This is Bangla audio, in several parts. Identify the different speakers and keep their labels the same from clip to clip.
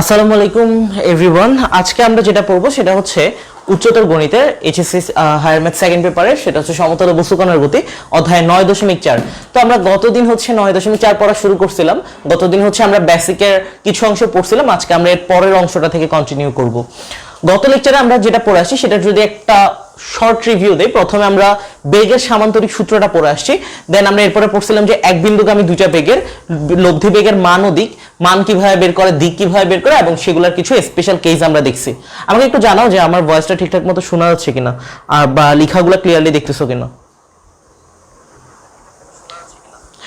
Speaker 1: আসসালামু আলাইকুম এভরিওয়ান। আজকে আমরা যেটা পড়বো সেটা হচ্ছে উচ্চতর গণিতের এইচএসসি হায়ার ম্যাথ সেকেন্ড পেপারে, সেটা হচ্ছে সমতল বস্তুকণার গতি অধ্যায় 9.4। তো আমরা গতদিন হচ্ছে 9.4 পড়া শুরু করছিলাম। গতদিন হচ্ছে আমরা বেসিকের কিছু অংশ পড়ছিলাম, আজকে আমরা এর পরের অংশটা থেকে কন্টিনিউ করব। গত লেকচারে আমরা যেটা পড়ে আসছি সেটা যদি একটা শর্ট রিভিউ দেই, প্রথমে আমরা বেগের সামান্তরিক সূত্রটা পড়ে আসছি, দেন আমরা এরপরে পড়ছিলাম যে এক বিন্দুগামী দুইটা বেগের লব্ধি বেগের মান ও দিক, মান কিভাবে বের করে, দিক কিভাবে বের করে, এবং সেগুলোর কিছু স্পেশাল কেস আমরা দেখছি। আমাকে একটু জানাও যে আমার ভয়েসটা ঠিকঠাক মতো শোনা যাচ্ছে কিনা, আর বা লেখাগুলো ক্লিয়ারলি দেখতেছো কিনা।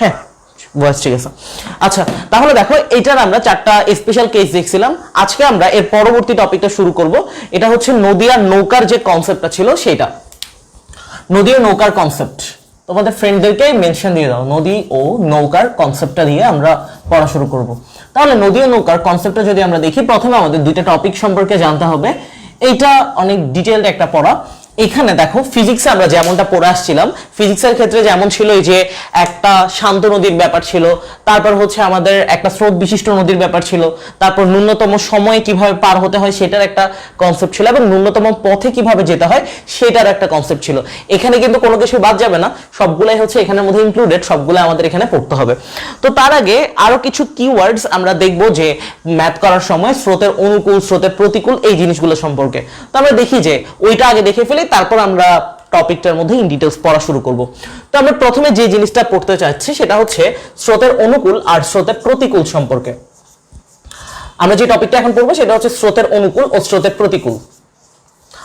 Speaker 1: হ্যাঁ, ভয়েস ঠিক আছে। আচ্ছা, তাহলে দেখো এটার আমরা চারটা স্পেশাল কেস দেখছিলাম। আজকে আমরা এর পরবর্তী টপিকটা শুরু করব। এটা হচ্ছে নদী আর নৌকার যে কনসেপ্টটা ছিল সেটা, নদী ও নৌকার কনসেপ্ট। তোমাদের ফ্রেন্ডদেরকে মেনশন দিয়ে দাও, নদী ও নৌকার কনসেপ্টটা দিয়ে আমরা পড়া শুরু করব। তাহলে নদী ও নৌকার কনসেপ্টটা যদি আমরা দেখি, প্রথমে আমাদের দুইটা টপিক সম্পর্কে জানতে হবে। এইটা অনেক ডিটেইলড একটা পড়া। এখানে দেখো ফিজিক্সে আমরা যেমনটা পড়ে আসছিলাম, ফিজিক্সের ক্ষেত্রে যেমন ছিল এই যে একটা শান্ত নদীর ব্যাপার ছিল, তারপর হচ্ছে আমাদের একটা স্রোত বিশিষ্ট নদীর ব্যাপার ছিল, তারপর ন্যূনতম সময়ে কিভাবে পার হতে হয় সেটার একটা কনসেপ্ট ছিল, এবং ন্যূনতম পথে কিভাবে যেতে হয় সেটার একটা কনসেপ্ট ছিল। এখানে কিন্তু কোনো কিছু বাদ যাবে না, সবগুলাই হচ্ছে এখানের মধ্যে ইনক্লুডেড, সবগুলো আমাদের এখানে পড়তে হবে। তো তার আগে আরো কিছু কিওয়ার্ডস আমরা দেখবো যে ম্যাথ করার সময় স্রোতের অনুকূল, স্রোতের প্রতিকূল, এই জিনিসগুলো সম্পর্কে। তো আমরা দেখি যে ওইটা আগে দেখে ফেলি, তারপর আমরা টপিকটার মধ্যে ইন ডিটেইলস পড়া শুরু করব। তো আমরা প্রথমে যে জিনিসটা পড়তে চাচ্ছি সেটা হচ্ছে স্রোতের অনুকূল আর স্রোতের প্রতিকূল সম্পর্কে। আমরা যে টপিকটা এখন পড়বো সেটা হচ্ছে স্রোতের অনুকূল ও স্রোতের প্রতিকূল।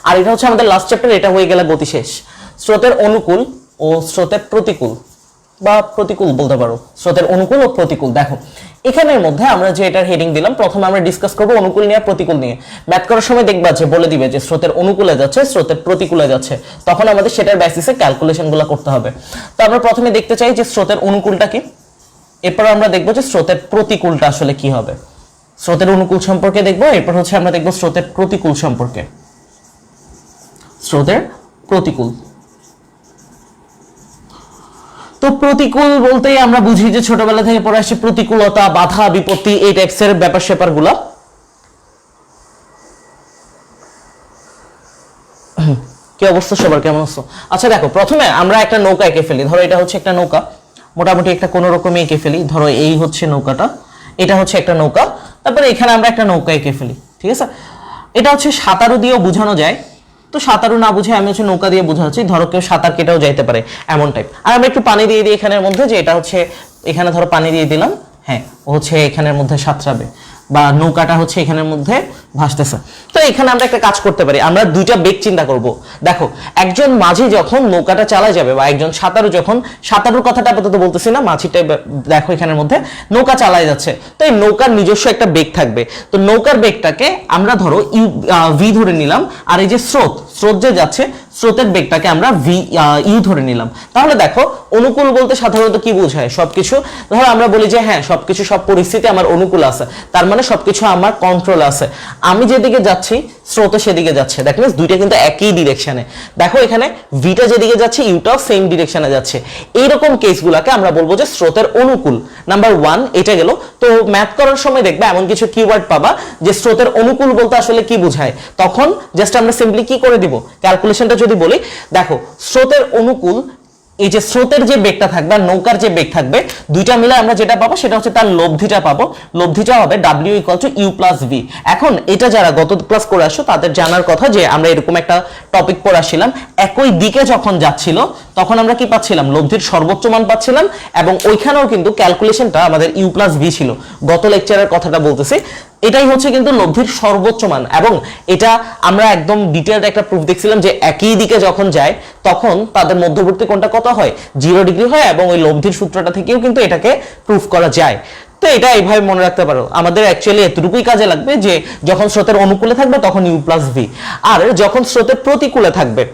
Speaker 1: আর এটা হচ্ছে আমাদের লাস্ট চ্যাপ্টার, এটা হয়ে গেলে গতি শেষ। স্রোতের অনুকূল ও স্রোতের প্রতিকূল, বা প্রতিকূল বলতে পারো, স্রোতের অনুকূল ও প্রতিকূল। দেখো এখানের মধ্যে আমরা যে এটার হেডিং দিলাম, প্রথমে আমরা ডিসকাস করব অনুকূল নিয়ে, প্রতিকূল নিয়ে। ম্যাথ করার সময় দেখবা যে বলে দিবে যে স্রোতের অনুকূলে যাচ্ছে, স্রোতের প্রতিকূলে যাচ্ছে, তখন আমাদের সেটার বেসিসে ক্যালকুলেশনগুলো করতে হবে। তো আমরা প্রথমে দেখতে চাই যে স্রোতের অনুকূলটা কি, এরপর আমরা দেখবো যে স্রোতের প্রতিকূলটা আসলে কি হবে। স্রোতের অনুকূল সম্পর্কে দেখবো, এরপর হচ্ছে আমরা দেখবো স্রোতের প্রতিকূল সম্পর্কে। স্রোতের প্রতিকূল, তো প্রতিকূল বলতেই আমরা বুঝি যে ছোটবেলা থেকে পড়ে আসছে প্রতিকূলতা, বাধা, বিপত্তি, এই টাইপসের ব্যাপার স্যাপার গুলা। কি অবস্থা সবার, কেমন আছো? আচ্ছা দেখো, প্রথমে আমরা একটা নৌকা এঁকে ফেলি। ধরো এটা হচ্ছে একটা নৌকা, মোটামুটি একটা কোনো রকমে এঁকে ফেলি। ধরো এই হচ্ছে নৌকাটা, এটা হচ্ছে একটা নৌকা, তারপরে এখানে আমরা একটা নৌকা এঁকে ফেলি, ঠিক আছে? এটা হচ্ছে সাঁতারু দিয়েও বোঝানো যায়। তো সাঁতারু না বুঝে আমি হচ্ছে নৌকা দিয়ে বোঝাচ্ছি, ধরো কেউ সাঁতার কেটেও যাইতে পারে, এমন টাইপ। আর আমরা একটু পানি দিয়ে দিই এখানের মধ্যে, যে এটা হচ্ছে এখানে ধরো পানি দিয়ে দিলাম, হ্যাঁ ও হচ্ছে এখানের মধ্যে সাঁতরাবে, বা নৌকাটা হচ্ছে এখানের মধ্যে ভাসতেছে। তো এখানে আমরা একটা কাজ করতে পারি, আমরা দুইটা বেগ চিন্তা করব। দেখো একজন মাঝি যখন নৌকাটা চালা যাবে, বা একজন সাঁতারু যখন, সাঁতারুর কথাটা আপাতত বলতেছি না, মাঝিটাই দেখো এখানের মধ্যে নৌকা চালায় যাচ্ছে, তো এই নৌকার নিজস্ব একটা বেগ থাকবে। তো নৌকার বেগটাকে আমরা ধরো ভি ধরে নিলাম, আর এই যে স্রোত, স্রোত যে যাচ্ছে, স্রোতের বেগটাকে আমরা ইউ ধরে নিলাম। তাহলে দেখো অনুকূল বলতে সাধারণত কি বোঝায়? সবকিছু, ধরো আমরা বলি যে হ্যাঁ সবকিছু, সব পরিস্থিতি আমার অনুকূল আছে, তার মানে সবকিছু আমার কন্ট্রোল আছে, আমি যেদিকে যাচ্ছি স্রোত সেদিকে যাচ্ছে। দ্যাট মিন্স দুইটা কিন্তু একই ডিরেকশনে। দেখো এখানে ভিটা যেদিকে যাচ্ছে, ইউটাও সেম ডিরেকশনে যাচ্ছে। এইরকম কেসগুলোকে আমরা বলবো যে স্রোতের অনুকূল। নাম্বার 1 এটা গেল। তো ম্যাথ করার সময় দেখবে এমন কিছু কিওয়ার্ড পাবা যে স্রোতের অনুকূল বলতে আসলে কি বোঝায়, তখন জাস্ট আমরা সিম্পলি কি করে দিব, ক্যালকুলেশনটা যদি বলি, দেখো স্রোতের অনুকূল, এই যে স্রোতের যে বেগটা থাকবে আর নৌকার যে বেগ থাকবে, দুইটা মিলে আমরা যেটা পাবো সেটা হচ্ছে তার লব্ধিটা পাবো। লব্ধিটা হবে W = U + V। এখন এটা যারা গত ক্লাস করে আসো তাদের জানার কথা যে আমরা এরকম একটা টপিক পড়াছিলাম, একই দিকে যখন যাচ্ছিল তখন আমরা কি পাচ্ছিলাম, লব্ধির সর্বোচ্চ মান পাচ্ছিলাম, এবং ওইখানেও কিন্তু ক্যালকুলেশনটা আমাদের U + V ছিল। গত লেকচারের কথাটা বলতেছি, এটাই হচ্ছে কিন্তু লব্ধির সর্বোচ্চ মান, এবং এটা আমরা একদম ডিটেইলড একটা প্রুফ দেখছিলাম যে একই দিকে যখন যায় তখন তাদের মধ্যবর্তী কোণটা কত হয়, 0 ডিগ্রি হয়, এবং ওই লব্ধির সূত্রটা থেকেও কিন্তু এটাকে প্রুফ করা যায়। তো এটা এইভাবে মনে রাখতে পারো, আমাদের অ্যাকচুয়ালি এতটুকুই কাজে লাগবে যে যখন স্রোতের অনুকূলে থাকবে তখন U + V, আর যখন স্রোতের প্রতিকূলে থাকবে,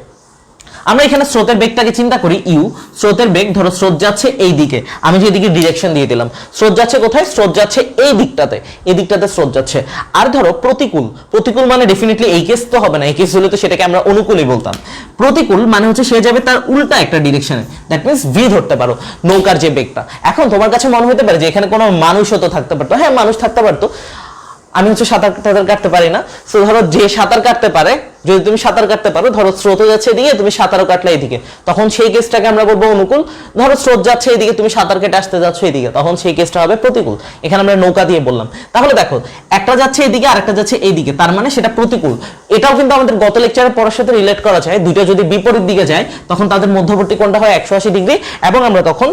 Speaker 1: আমরা এখানে স্রোতের বেগটাকে চিন্তা করি ইউ, স্রোতের বেগ, ধরো স্রোত যাচ্ছে এই দিকে, আমি যে এদিকে ডিরেকশন দিয়ে দিলাম, স্রোত যাচ্ছে কোথায়, স্রোত যাচ্ছে এই দিকটাতে, এই দিকটাতে স্রোত যাচ্ছে। আর ধরো প্রতিকূল, প্রতিকূল মানে ডেফিনেটলি এই কেস তো হবে না, এই কেস হলে তো সেটাকে আমরা অনুকূলই বলতাম। প্রতিকূল মানে হচ্ছে সে যাবে তার উল্টা একটা ডিরেকশনে, দ্যাট মিন্স ভি ধরতে পারো নৌকার যে বেগটা। এখন তোমার কাছে মনে হতে পারে যে এখানে কোনো মানুষও তো থাকতে পারতো, হ্যাঁ মানুষ থাকতে পারতো, আমি হচ্ছে সাঁতার কাটতে পারি না। সো ধরো যে সাঁতার কাটতে পারে, যদি তুমি সাঁতার কাটতে পারো, ধরো স্রোত যাচ্ছে এদিকে, তুমি সাঁতারও কাটলে এদিকে, তখন সেই কেসটাকে আমরা বলবো অনুকূল। ধরো স্রোত যাচ্ছে এদিকে, তুমি সাঁতার কেটে আসতে যাচ্ছ এদিকে, তখন সেই কেসটা হবে প্রতিকূল। এখানে আমরা নৌকা দিয়ে বললাম। তাহলে দেখো একটা যাচ্ছে এদিকে আর একটা যাচ্ছে এইদিকে, তার মানে সেটা প্রতিকূল। এটাও কিন্তু আমাদের গত লেকচারে পড়ার সাথে রিলেট করা যায়। দুইটা যদি বিপরীত দিকে যায় তখন তাদের মধ্যবর্তী কোণটা হয় 180 ডিগ্রি, এবং আমরা তখন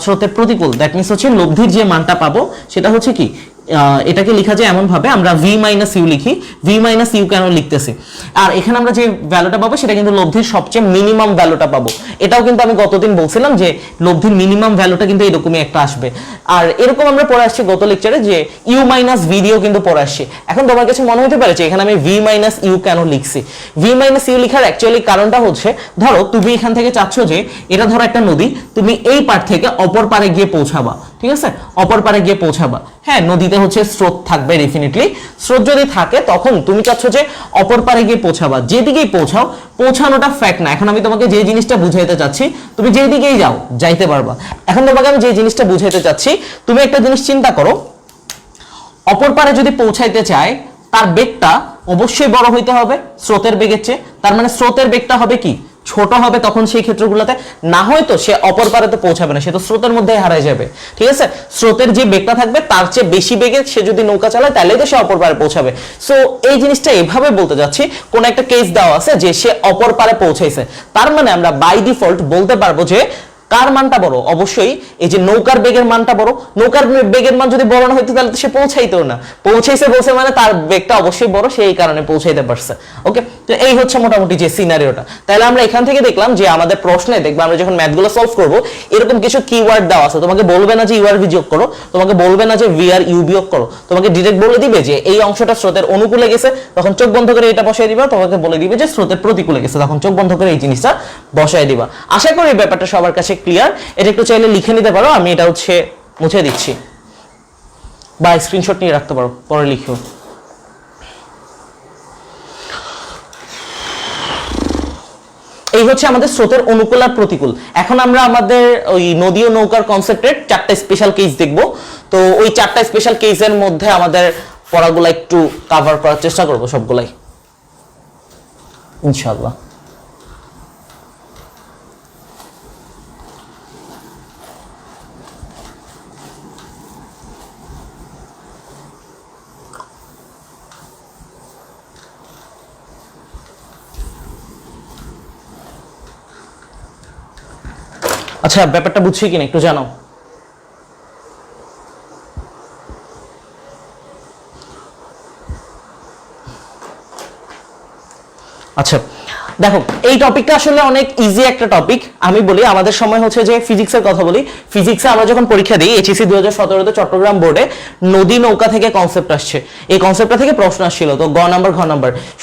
Speaker 1: স্রোতের প্রতিকূল, দ্যাট মিনস হচ্ছে লব্ধির যে মানটা পাবো সেটা হচ্ছে কি, এটাকে লেখা যায় এমন ভাবে, আমরা v মাইনাস ইউ লিখি। v মাইনাস ইউ কেন লিখতেছি, আর এখানে আমরা যে ভ্যালুটা পাবো সেটা কিন্তু লব্ধির সবচেয়ে মিনিমাম ভ্যালুটা পাবো। এটাও কিন্তু আমি গতদিন বলছিলাম যে লব্ধির মিনিমাম ভ্যালুটা কিন্তু এরকমই একটা আসবে। আর এরকম আমরা পড়ে আসছি গত লেকচারে যে ইউ মাইনাস ভি দিয়েও কিন্তু পড়ে আসছি। এখন তোমার কাছে মনে হতে পারে যে এখানে আমি v মাইনাস ইউ কেন লিখছি। v মাইনাস ইউ লিখার অ্যাকচুয়ালি কারণটা হচ্ছে, ধরো তুমি এখান থেকে চাচ্ছ যে এটা ধরো একটা নদী, তুমি এই পার থেকে অপর পারে গিয়ে পৌঁছাবা, ঠিক আছে, অপর পারে গিয়ে পৌঁছাবা। হ্যাঁ, নদীতে হচ্ছে স্রোত থাকবে ডেফিনেটলি। স্রোত যদি থাকে তখন তুমি চাচ্ছ যে অপর পারে গিয়ে পৌঁছাবা, যেদিকেই পৌঁছাও, পৌঁছানোটা ফ্যাক্ট না। এখন আমি তোমাকে যে জিনিসটা বুঝাইতে চাচ্ছি, তুমি যেদিকেই যাও যাইতে পারবা। এখন তোমাকে আমি যে জিনিসটা বুঝাইতে চাচ্ছি, তুমি একটা জিনিস চিন্তা করো, অপর পারে যদি পৌঁছাইতে চায় তার বেগটা অবশ্যই বড় হইতে হবে স্রোতের বেগের চেয়ে। তার মানে স্রোতের বেগটা হবে কি, ছোট হবে তখন সেই ক্ষেত্রগুলোতে। না হয়তো সে অপর পারে তো পৌঁছাবে না, সে তো স্রোতের মধ্যে হারায় যাবে, ঠিক আছে। স্রোতের যে বেগটা থাকবে তার চেয়ে বেশি বেগে সে যদি নৌকা চালায় তাহলে তো সে অপর পারে পৌঁছাবে। সো এই জিনিসটা এভাবে বলতে যাচ্ছি, কোন একটা কেস দেওয়া আছে যে সে অপর পারে পৌঁছাইছে, তার মানে আমরা বাই ডিফল্ট বলতে পারবো যে কার মানটা বড়, অবশ্যই এই যে নৌকার বেগের মানটা বড়। নৌকার বেগের মান যদি বড় না হইতো তাহলে তো সে পৌঁছাইতো না, পৌঁছাইছে বলছে মানে তার বেগটা অবশ্যই বড়, সেই কারণে পৌঁছাইতে পারছে। ওকে, তো এই হচ্ছে মোটামুটি যে সিনারিওটা। তাহলে আমরা এখান থেকে দেখলাম যে আমাদের প্রশ্নে দেখবে আমরা যখন ম্যাথগুলো সলভ করব এরকম কিছু কিওয়ার্ড দেওয়া আছে, তোমাকে বলবে না যে ইউ আর ভি যোগ করো, তোমাকে বলবে না যে ভি আর ইউ বিয়োগ করো, তোমাকে ডিরেক্ট বলে দিবে যে এই অংশটা স্রোতের অনুকূলে গেছে, তখন চোখ বন্ধ করে এটা বসাই দিবা। তোমাকে বলে দিবে যে স্রোতের প্রতিকূলে গেছে, তখন চোখ বন্ধ করে এই জিনিসটা বসাই দিবা। আশা করি এই ব্যাপারটা সবার কাছে ক্লিয়ার। এটা একটু চাইলে লিখে নিতে পারো, আমি এটা হচ্ছে মুছে দিচ্ছি, বা স্ক্রিনশট নিয়ে রাখতে পারো, পরে লিখো। এই হচ্ছে আমাদের স্রোতের অনুকূল আর প্রতিকূল। এখন আমরা আমাদের ওই নদী ও নৌকার কনসেপ্টের 4টা স্পেশাল কেস দেখব। তো ওই 4টা স্পেশাল কেসের মধ্যে আমাদের পড়াগুলো একটু কভার করার চেষ্টা করব, সবগুলাই ইনশাআল্লাহ। আচ্ছা, ব্যাপারটা বুঝছি কিনা একটু জানাও। আচ্ছা দেখো, এই টপিকটা আসলে অনেক ইজি একটা টপিক। আমি বলি আমাদের সময় হচ্ছে যে ফিজিক্সের কথা বলি, ফিজিক্সে আমরা যখন পরীক্ষা দিই এইচএসসি 2017-তে চট্টগ্রাম বোর্ডে নদী নৌকা থেকে কনসেপ্ট আসছে, এই কনসেপ্টটা থেকে প্রশ্ন আসছিল। তো ঘ নাম্বার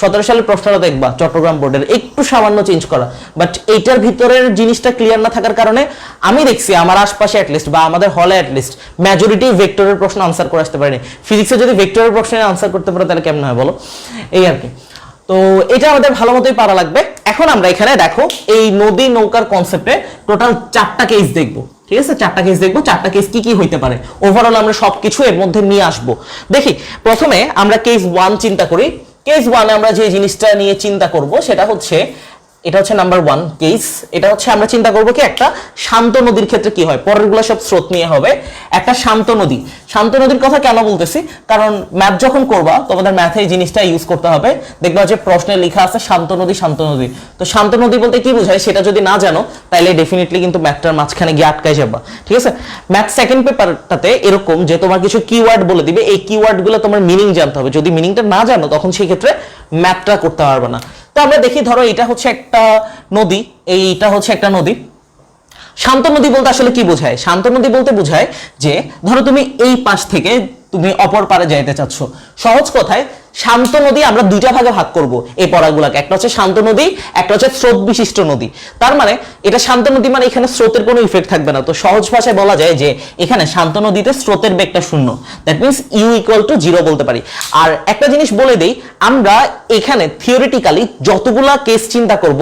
Speaker 1: 17 সালের প্রশ্নটা দেখবা চট্টগ্রাম বোর্ডের, একটু সামান্য চেঞ্জ করা, বাট এইটার ভিতরের জিনিসটা ক্লিয়ার না থাকার কারণে আমি দেখছি আমার আশপাশে অ্যাটলিস্ট বা আমাদের হলে অ্যাটলিস্ট মেজরিটি ভেক্টরের প্রশ্ন আনসার করে আসতে পারেনি। ফিজিক্সে যদি ভেক্টরের প্রশ্নের আনসার করতে পারো তাহলে কেমন হয় বলো, এই আর কি। তো এটা আমাদের ভালো মতোই পারা লাগবে। এখন আমরা এখানে দেখো এই নদী নৌকার কনসেপ্টে টোটাল 4টা কেস দেখবো, ঠিক আছে। 4টা কেস দেখবো, 4টা কেস কি কি হইতে পারে, ওভারঅল আমরা সবকিছু এর মধ্যে নিয়ে আসবো। দেখি প্রথমে আমরা কেস 1 চিন্তা করি। কেস 1 আমরা যে জিনিসটা নিয়ে চিন্তা করব সেটা হচ্ছে, এটা হচ্ছে নাম্বার 1 কেস। এটা হচ্ছে আমরা চিন্তা করব কি একটা শান্ত নদীর ক্ষেত্রে কি হয়, পরেরগুলো সব স্রোত নিয়ে হবে। একটা শান্ত নদী, শান্ত নদীর কথা কেন বলতেছি, কারণ ম্যাথ যখন করবা তোমাদের ম্যাথে এই জিনিসটা ইউজ করতে হবে। দেখবা যে প্রশ্নে লেখা আছে শান্ত নদী, শান্ত নদী। তো শান্ত নদী বলতে কি বোঝায় সেটা যদি না জানো তাহলে ডেফিনেটলি কিন্তু ম্যাথটার মাঝখানে গিয়ে আটকায় যাবা, ঠিক আছে। ম্যাথ সেকেন্ড পেপারটাতে এরকম যে তোমার কিছু কিওয়ার্ড বলে দিবে, এই কিওয়ার্ডগুলো তোমার মিনিং জানতে হবে। যদি মিনিংটা না জানো তখন সেই ক্ষেত্রে ম্যাথটা করতে পারবে না। তো আমরা দেখি, ধরো এটা হচ্ছে একটা নদী, এইটা হচ্ছে একটা নদী। শান্ত নদী বলতে আসলে কি বোঝায়? শান্ত নদী বলতে বোঝায় যে ধরো তুমি এই পাশ থেকে তুমি অপর পারে যাইতে চাচ্ছ। সহজ কথায় শান্ত নদী আমরা দুইটা ভাগে ভাগ করব এই পড়াগুলোকে, একটা হচ্ছে শান্ত নদী, একটা হচ্ছে স্রোত বিশিষ্ট নদী। তার মানে এটা শান্ত নদী মানে এখানে স্রোতের কোনো ইফেক্ট থাকবে না। তো সহজ ভাষায় বলা যায় যে এখানে শান্ত নদীতে স্রোতের বেগটা 0, that means u equal to 0 বলতে পারি। আর একটা জিনিস বলে দেই, আমরা এখানে থিওরিটিক্যালি যতগুলা কেস চিন্তা করব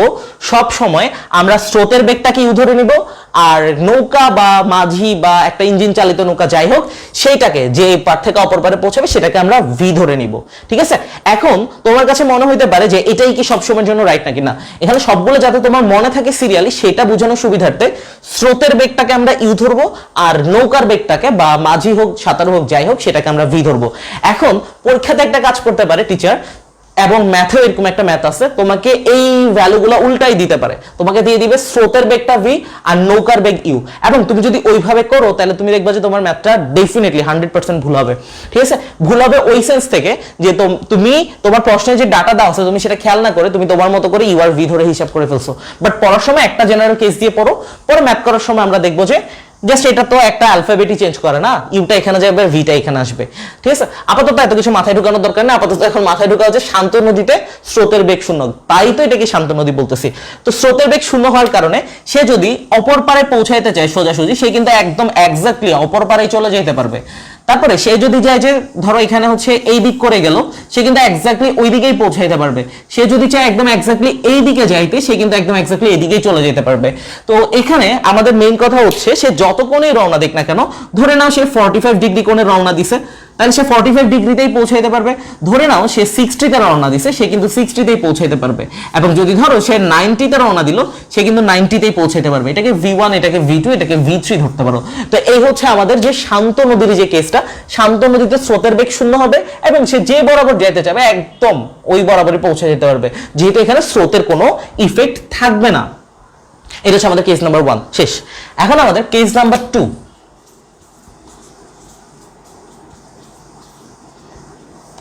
Speaker 1: সব সময় আমরা স্রোতের বেগটাকে ইউ ধরে নিব আর নৌকা বা মাঝি বা একটা ইঞ্জিন চালিত নৌকা যাই হোক, সেইটাকে যে পার থেকে অপর পারে পৌঁছাবে সেটাকে আমরা ভি ধরে নিব। ঠিক আছে, এখন তোমার কাছে মনে হইতে পারে যে এটাই কি সবসময়ের জন্য রাইট নাকি না। এখানে সবগুলো যাতে তোমার মনে থাকে সিরিয়ালি সেটা বোঝানোর সুবিধার্থে স্রোতের বেগটাকে আমরা ইউ ধরবো, আর নৌকার বেগটাকে বা মাঝি হোক সাঁতারু হোক যাই হোক সেটাকে আমরা ভি ধরবো। এখন পরীক্ষাতে একটা কাজ করতে পারে টিচার, এবং ম্যাথেও এরকম একটা ম্যাথ আছে, তোমাকে এই ভ্যালুগুলো উল্টাই দিতে পারে, তোমাকে দিয়ে দিবে স্রোতের বেগটা ভি আর নৌকার বেগ ইউ, এবং তুমি যদি ওইভাবে করো তাহলে তুমি দেখবা যে তোমার ম্যাথটা ডেফিনেটলি 100% ভুল হবে। ঠিক আছে, ভুল হবে ওই সেন্স থেকে যে তুমি তোমার প্রশ্নে যে ডাটা দাও আছে তুমি সেটা খেয়াল না করে তুমি তোমার মতো করে ইউ আর ভি ধরে হিসাব করে ফেলছো, বাট পড়ার সময় একটা জেনারেল কেস দিয়ে পড়ো, পরে ম্যাথ করার সময় আমরা দেখবো যে জাস্ট এটা তো একটা অ্যালফাবেটই চেঞ্জ করে না, ইউটা এখানে যাবে ভিটা এখানে আসবে। ঠিক আছে, আপাতত এত কিছু মাথায় ঢুকানোর দরকার নেই, আপাতত এখন মাথায় ঢুকা হচ্ছে শান্ত নদীতে স্রোতের বেগ শূন্য, তাই তো এটাকে শান্ত নদী বলতেছি। তো স্রোতের বেগ শূন্য হওয়ার কারণে সে যদি অপর পারে পৌঁছাইতে চায় সোজাসুজি, সে কিন্তু একদম এক্স্যাক্টলি অপর পারে চলে যেতে পারবে। তারপরে সে যদি যায় যে ধরো এখানে হচ্ছে এই দিক করে গেল, সে কিন্তু এক্স্যাক্টলি ওই দিকেই পৌঁছাইতে পারবে। সে যদি চায় একদম এক্স্যাক্টলি এই দিকে যাইতে, সে কিন্তু একদম এক্স্যাক্টলি এই দিকেই চলে যেতে পারবে। তো এখানে আমাদের মেইন কথা হচ্ছে সে যত কোণেই রওনা দিক না কেন, ধরে নাও সে 45 ডিগ্রি কোণে রওনা দিছে, তাহলে সে 45 ডিগ্রিতেই পৌঁছাইতে পারবে। ধরে নাও সে 60তে রওনা দিছে, সে কিন্তু 60তেই পৌঁছাইতে পারবে। এবং যদি ধরো সে 90তে রওনা দিল, সে কিন্তু 90তেই পৌঁছাইতে পারবে। এটাকে V1, এটাকে V2, এটাকে V3 ধরতে পারো। তো এই হচ্ছে আমাদের যে শান্ত নদীর যে কেসটা, শান্ত নদীতে স্রোতের বেগ শূন্য হবে এবং সে যে বরাবর যেতে চাবে একদম ওই বরাবরই পৌঁছে যেতে পারবে, যেহেতু এখানে স্রোতের কোনো ইফেক্ট থাকবে না। এটা হচ্ছে আমাদের কেস নাম্বার 1 শেষ। এখন আমাদের কেস নাম্বার 2।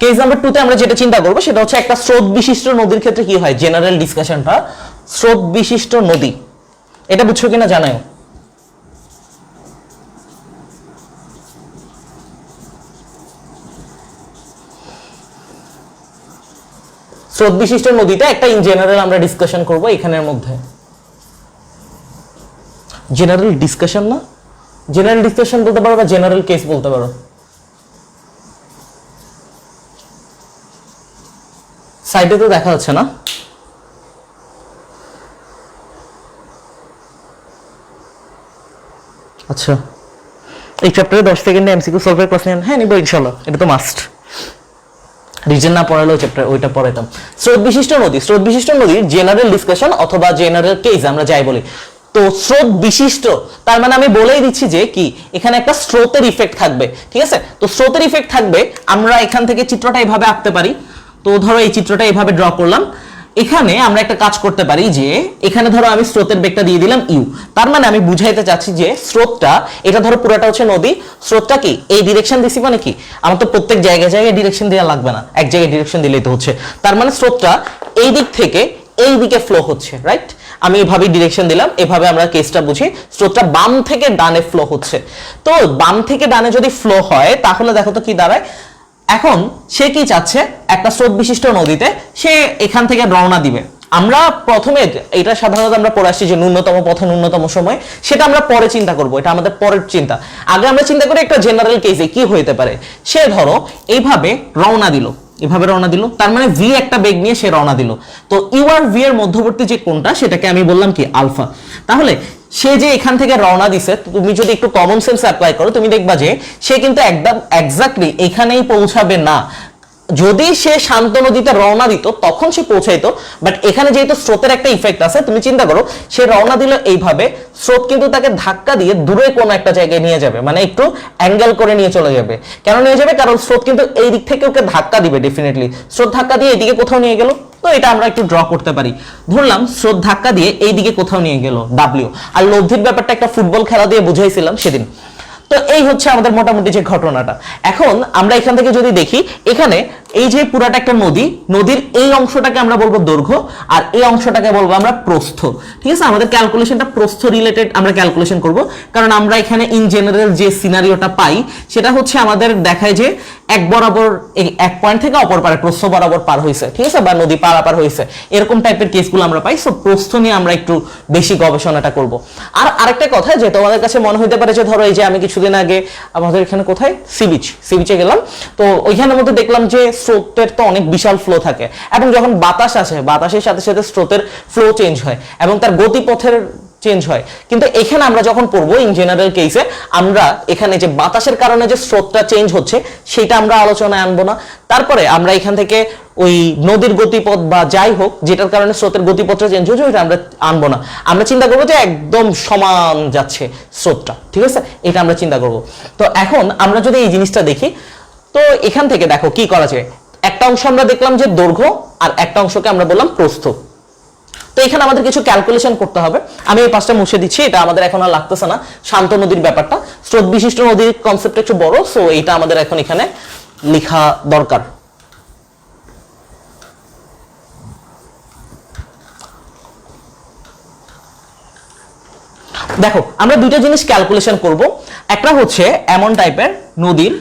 Speaker 1: কেস নাম্বার 2 তে আমরা যেটা চিন্তা করবো সেটা হচ্ছে একটা স্রোত বিশিষ্ট নদীর ক্ষেত্রে কি হয়, জেনারেল ডিসকাশনটা স্রোত বিশিষ্ট নদী, এটা বুঝছো কিনা জানাও। স্রোত বিশিষ্ট নদীতে একটা ইন জেনারেল আমরা ডিসকাশন করব এখানের মধ্যে। জেনারেল ডিসকাশন না, জেনারেল ডিসকাশন বলতে পারো বা জেনারেল কেস বলতে পারো। সাইডে তো দেখা যাচ্ছে না। আচ্ছা, এই চ্যাপ্টারে 10 সেকেন্ডে এমসিকিউ সলভের প্রশ্ন হ্যাঁ নিব ইনশাআল্লাহ, এটা তো মাস্ট। রিজন না পড়ালেও চ্যাপ্টার ওইটা পড়াইতাম। স্রোত বিশিষ্ট নদী, স্রোত বিশিষ্ট নদীর জেনারেল ডিসকাশন অথবা জেনারেল কেস আমরা যাই বলি। তো স্রোত বিশিষ্ট তার মানে আমি বলেই দিচ্ছি যে কি এখানে একটা স্রোতের ইফেক্ট থাকবে। ঠিক আছে, তো স্রোতের ইফেক্ট থাকবে, আমরা এখান থেকে চিত্রটা এইভাবে আঁকতে পারি। তো ধরো এই চিত্রটা এইভাবে ড্র করলাম, এখানে আমরা একটা কাজ করতে পারি যে এখানে ধরো আমি স্রোতের বেগটা দিয়ে দিলাম ইউ, তার মানে আমি বুঝাইতে চাচ্ছি যে স্রোতটা, এটা ধরো পুরোটা হচ্ছে নদী, স্রোতটা কি এই ডিরেকশন দিছি, মানে কি আমার তো প্রত্যেক জায়গায় জায়গায় ডিরেকশন দেওয়া লাগবে না, এক জায়গায় ডিরেকশন দিলেই তো হচ্ছে। তার মানে স্রোতটা এই দিক থেকে এই দিকে ফ্লো হচ্ছে, রাইট। আমি এভাবে ডিরেকশন দিলাম, এভাবে আমরা কেসটা বুঝি, স্রোতটা বাম থেকে ডানে ফ্লো হচ্ছে। তো বাম থেকে ডানে যদি ফ্লো হয় তাহলে দেখো তো কি দাঁড়ায়, এখন সে কি চাচ্ছে, একটা স্রোত বিশিষ্ট নদীতে সে এখান থেকে রওনা দিবে। আমরা প্রথমে এটা সাধারণত আমরা পড়ে আসছি যে ন্যূনতম পথে ন্যূনতম সময়, সেটা আমরা পরে চিন্তা করব, এটা আমাদের পরের চিন্তা। আগে আমরা চিন্তা করি একটা জেনারেল কেসে কি হইতে পারে। সে ধরো এইভাবে রওনা দিল, এভাবে রওনা দিল, তার মানে ভি একটা বেগ নিয়ে সে রওনা দিল। তো ইউ আর ভি এর মধ্যবর্তী যে কোণটা সেটাকে আমি বললাম কি আলফা। তাহলে সে যে এখান থেকে রওনা দিছে, তুমি যদি একটু কমন সেন্স অ্যাপ্লাই করো তুমি দেখবা যে সে কিন্তু একদম এক্স্যাক্টলি এখানেই পৌঁছাবে না। যদি সে শান্ত নদীতে রওনা দিত তখন সে পৌঁছাইতো, বাট এখানে যেহেতু স্রোতের একটা ইফেক্ট আছে, তুমি চিন্তা করো সে রওনা দিল এইভাবে, স্রোত কিন্তু তাকে ধাক্কা দিয়ে দূরে কোনো একটা জায়গায় নিয়ে যাবে, মানে একটু অ্যাঙ্গেল করে নিয়ে চলে যাবে। কেন নিয়ে যাবে, কারণ স্রোত কিন্তু এই দিক থেকে ওকে ধাক্কা দিবে ডেফিনেটলি। স্রোত ধাক্কা দিয়ে এইদিকে কোথাও নিয়ে গেল, তো এটা আমরা একটু ড্র করতে পারি। ধরলাম স্রোত ধাক্কা দিয়ে এইদিকে কোথাও নিয়ে গেল ডাব্লিউ, আর লব্ধির ব্যাপারটা একটা ফুটবল খেলা দিয়ে বুঝাইছিলাম সেদিন। তো এই হচ্ছে আমাদের মোটামুটি যে ঘটনাটা। এখন আমরা এখান থেকে যদি দেখি, এখানে এই যে পুরাটা একটা নদী, নদীর এই অংশটাকে আমরা বলবো দৈর্ঘ্য আর এই অংশটাকে বলবো আমরা প্রস্থ। ঠিক আছে, আমাদের ক্যালকুলেশনটা প্রস্থ রিলেটেড আমরা ক্যালকুলেশন করব, কারণ আমরা এখানে ইন জেনারেল যে সিনারিওটা পাই সেটা হচ্ছে আমাদের দেখায় যে এক বরাবর এক পয়েন্ট থেকে অপর পারে প্রস্থ বরাবর পার হয়েছে, ঠিক আছে, বা নদী পারাপার হয়েছে, এরকম টাইপের কেসগুলো আমরা পাই। সো প্রস্থ নিয়ে আমরা একটু বেশি গবেষণাটা করব। আর আরেকটা কথা যে তোমাদের কাছে মনে হইতে পারে যে ধরো এই যে আমি কিছুদিন আগে আমাদের এখানে কোথায় সি বিচে গেলাম, তো ওইখানের মধ্যে দেখলাম যে স্রোতের তো অনেক বিশাল ফ্লো থাকে, এবং যখন বাতাস আসে বাতাসের সাথে সাথে স্রোতের ফ্লো চেঞ্জ হয় এবং তার গতিপথের চেঞ্জ হয়। কিন্তু এখানে আমরা যখন পড়বো ইন জেনারেল কেসে আমরা এখানে যে বাতাসের কারণে যে স্রোতটা চেঞ্জ হচ্ছে সেটা আমরা আলোচনায় আনবো না। তারপরে আমরা এখান থেকে ওই নদীর গতিপথ বা যাই হোক যেটার কারণে স্রোতের গতিপথটা চেঞ্জ হচ্ছে ওইটা আমরা আনবো না। আমরা চিন্তা করবো যে একদম সমান যাচ্ছে স্রোতটা, ঠিক আছে, এটা আমরা চিন্তা করব। তো এখন আমরা যদি এই জিনিসটা দেখি, তো এখান থেকে দেখো কি করা যায়। একটা অংশ আমরা দেখলাম যে দৈর্ঘ্য, আর একটা অংশকে আমরা বললাম প্রস্থ। তো এখানে আমাদের কিছু ক্যালকুলেশন করতে হবে। আমি এই পাশটা মুছে দিচ্ছি, এটা আমাদের এখন আর লাগতেছে না। শান্ত নদীর ব্যাপারটা, স্রোত বিশিষ্ট নদীর কনসেপ্ট একটু বড়, সো এটা আমাদের এখন এখানে লেখা দরকার। দেখো আমরা দুইটা জিনিস ক্যালকুলেশন করব। একটা হচ্ছে এমন টাইপের নদীর,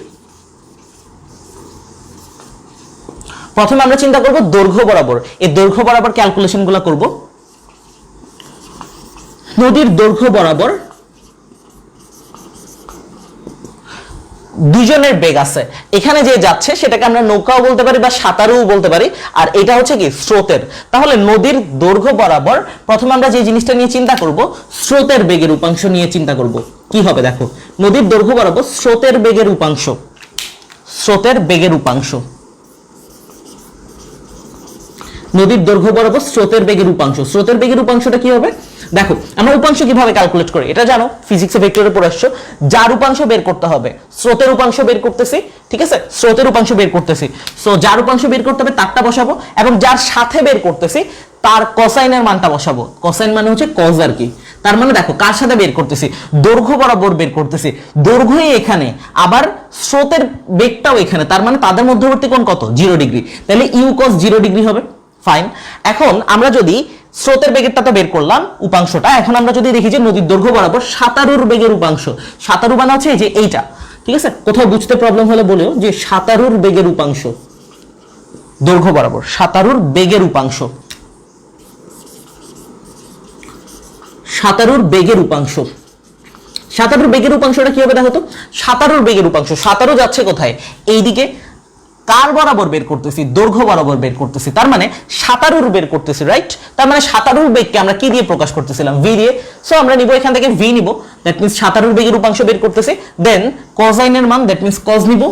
Speaker 1: প্রথমে আমরা চিন্তা করব দৈর্ঘ্য বরাবর, এই দৈর্ঘ্য বরাবর ক্যালকুলেশন গুলো করব। নদীর দৈর্ঘ্য বরাবর দুজনের বেগ আছে, এখানে যে যাচ্ছে সেটাকে আমরা নৌকাও বলতে পারি বা সাঁতারুও বলতে পারি, আর এটা হচ্ছে কি স্রোতের। তাহলে নদীর দৈর্ঘ্য বরাবর প্রথমে আমরা যে জিনিসটা নিয়ে চিন্তা করব স্রোতের বেগের উপাংশ নিয়ে চিন্তা করব। কি হবে দেখো, নদীর দৈর্ঘ্য বরাবর স্রোতের বেগের উপাংশ, স্রোতের বেগের উপাংশ, নদীর দৈর্ঘ্য বরাবর স্রোতের বেগের উপাংশ। স্রোতের বেগের উপাংশটা কি হবে দেখো, আমরা উপাংশ কিভাবে ক্যালকুলেট করি এটা জানো, ফিজিক্সে ভেক্টরে পড়ে আসছো। যার উপাংশ বের করতে হবে, স্রোতের উপাংশ বের করতেছি, ঠিক আছে, স্রোতের উপাংশ বের করতেছি, সো যার উপাংশ বের করতে হবে তারটা বসাবো, এবং যার সাথে বের করতেছি তার কোসাইনের মানটা বসাবো। কোসাইন মানে হচ্ছে কজ আর কি। তার মানে দেখো কার সাথে বের করতেছি, দৈর্ঘ্য বরাবর বের করতেছি, দৈর্ঘ্যই এখানে আবার স্রোতের বেগটাও এখানে, তার মানে তাদের মধ্যবর্তী কোণ কত, 0 ডিগ্রি, তাহলে ইউ কস 0 ডিগ্রি হবে। ফাইন, এখন আমরা যদি স্রোতের বেগেরটা তো বের করলাম উপাংশটা, এখন আমরা যদি দেখি যে নদীর দৈর্ঘ্য বরাবর সাঁতারুর বেগের উপাংশ, সাঁতারু মানে হচ্ছে এই যে এইটা, ঠিক আছে, কোথাও বুঝতে প্রবলেম হলে বলেও যে সাঁতারুর বেগের উপাংশ, দৈর্ঘ্য বরাবর সাঁতারুর বেগের উপাংশ, সাঁতারুর বেগের উপাংশ। সাঁতারুর বেগের উপাংশটা কি হবে দেখো তো, সাঁতারুর বেগের উপাংশ, সাঁতারু যাচ্ছে কোথায়, এইদিকে, কার বরাবর বের করতেছি, দৈর্ঘ্য বরাবর বের করতেছি, তার মানে সাঁতারুর বের করতেছি, রাইট। তার মানে সাঁতারুর বেগকে আমরা কি দিয়ে প্রকাশ করতেছিলাম, ভি দিয়ে। সো আমরা নিব এখান থেকে ভি নিব, দ্যাট মিন্স সাঁতারুর বেগের উপাংশ বের করতেছি, দেন কোসাইনের মান দ্যাট মিন্স কজ নিব,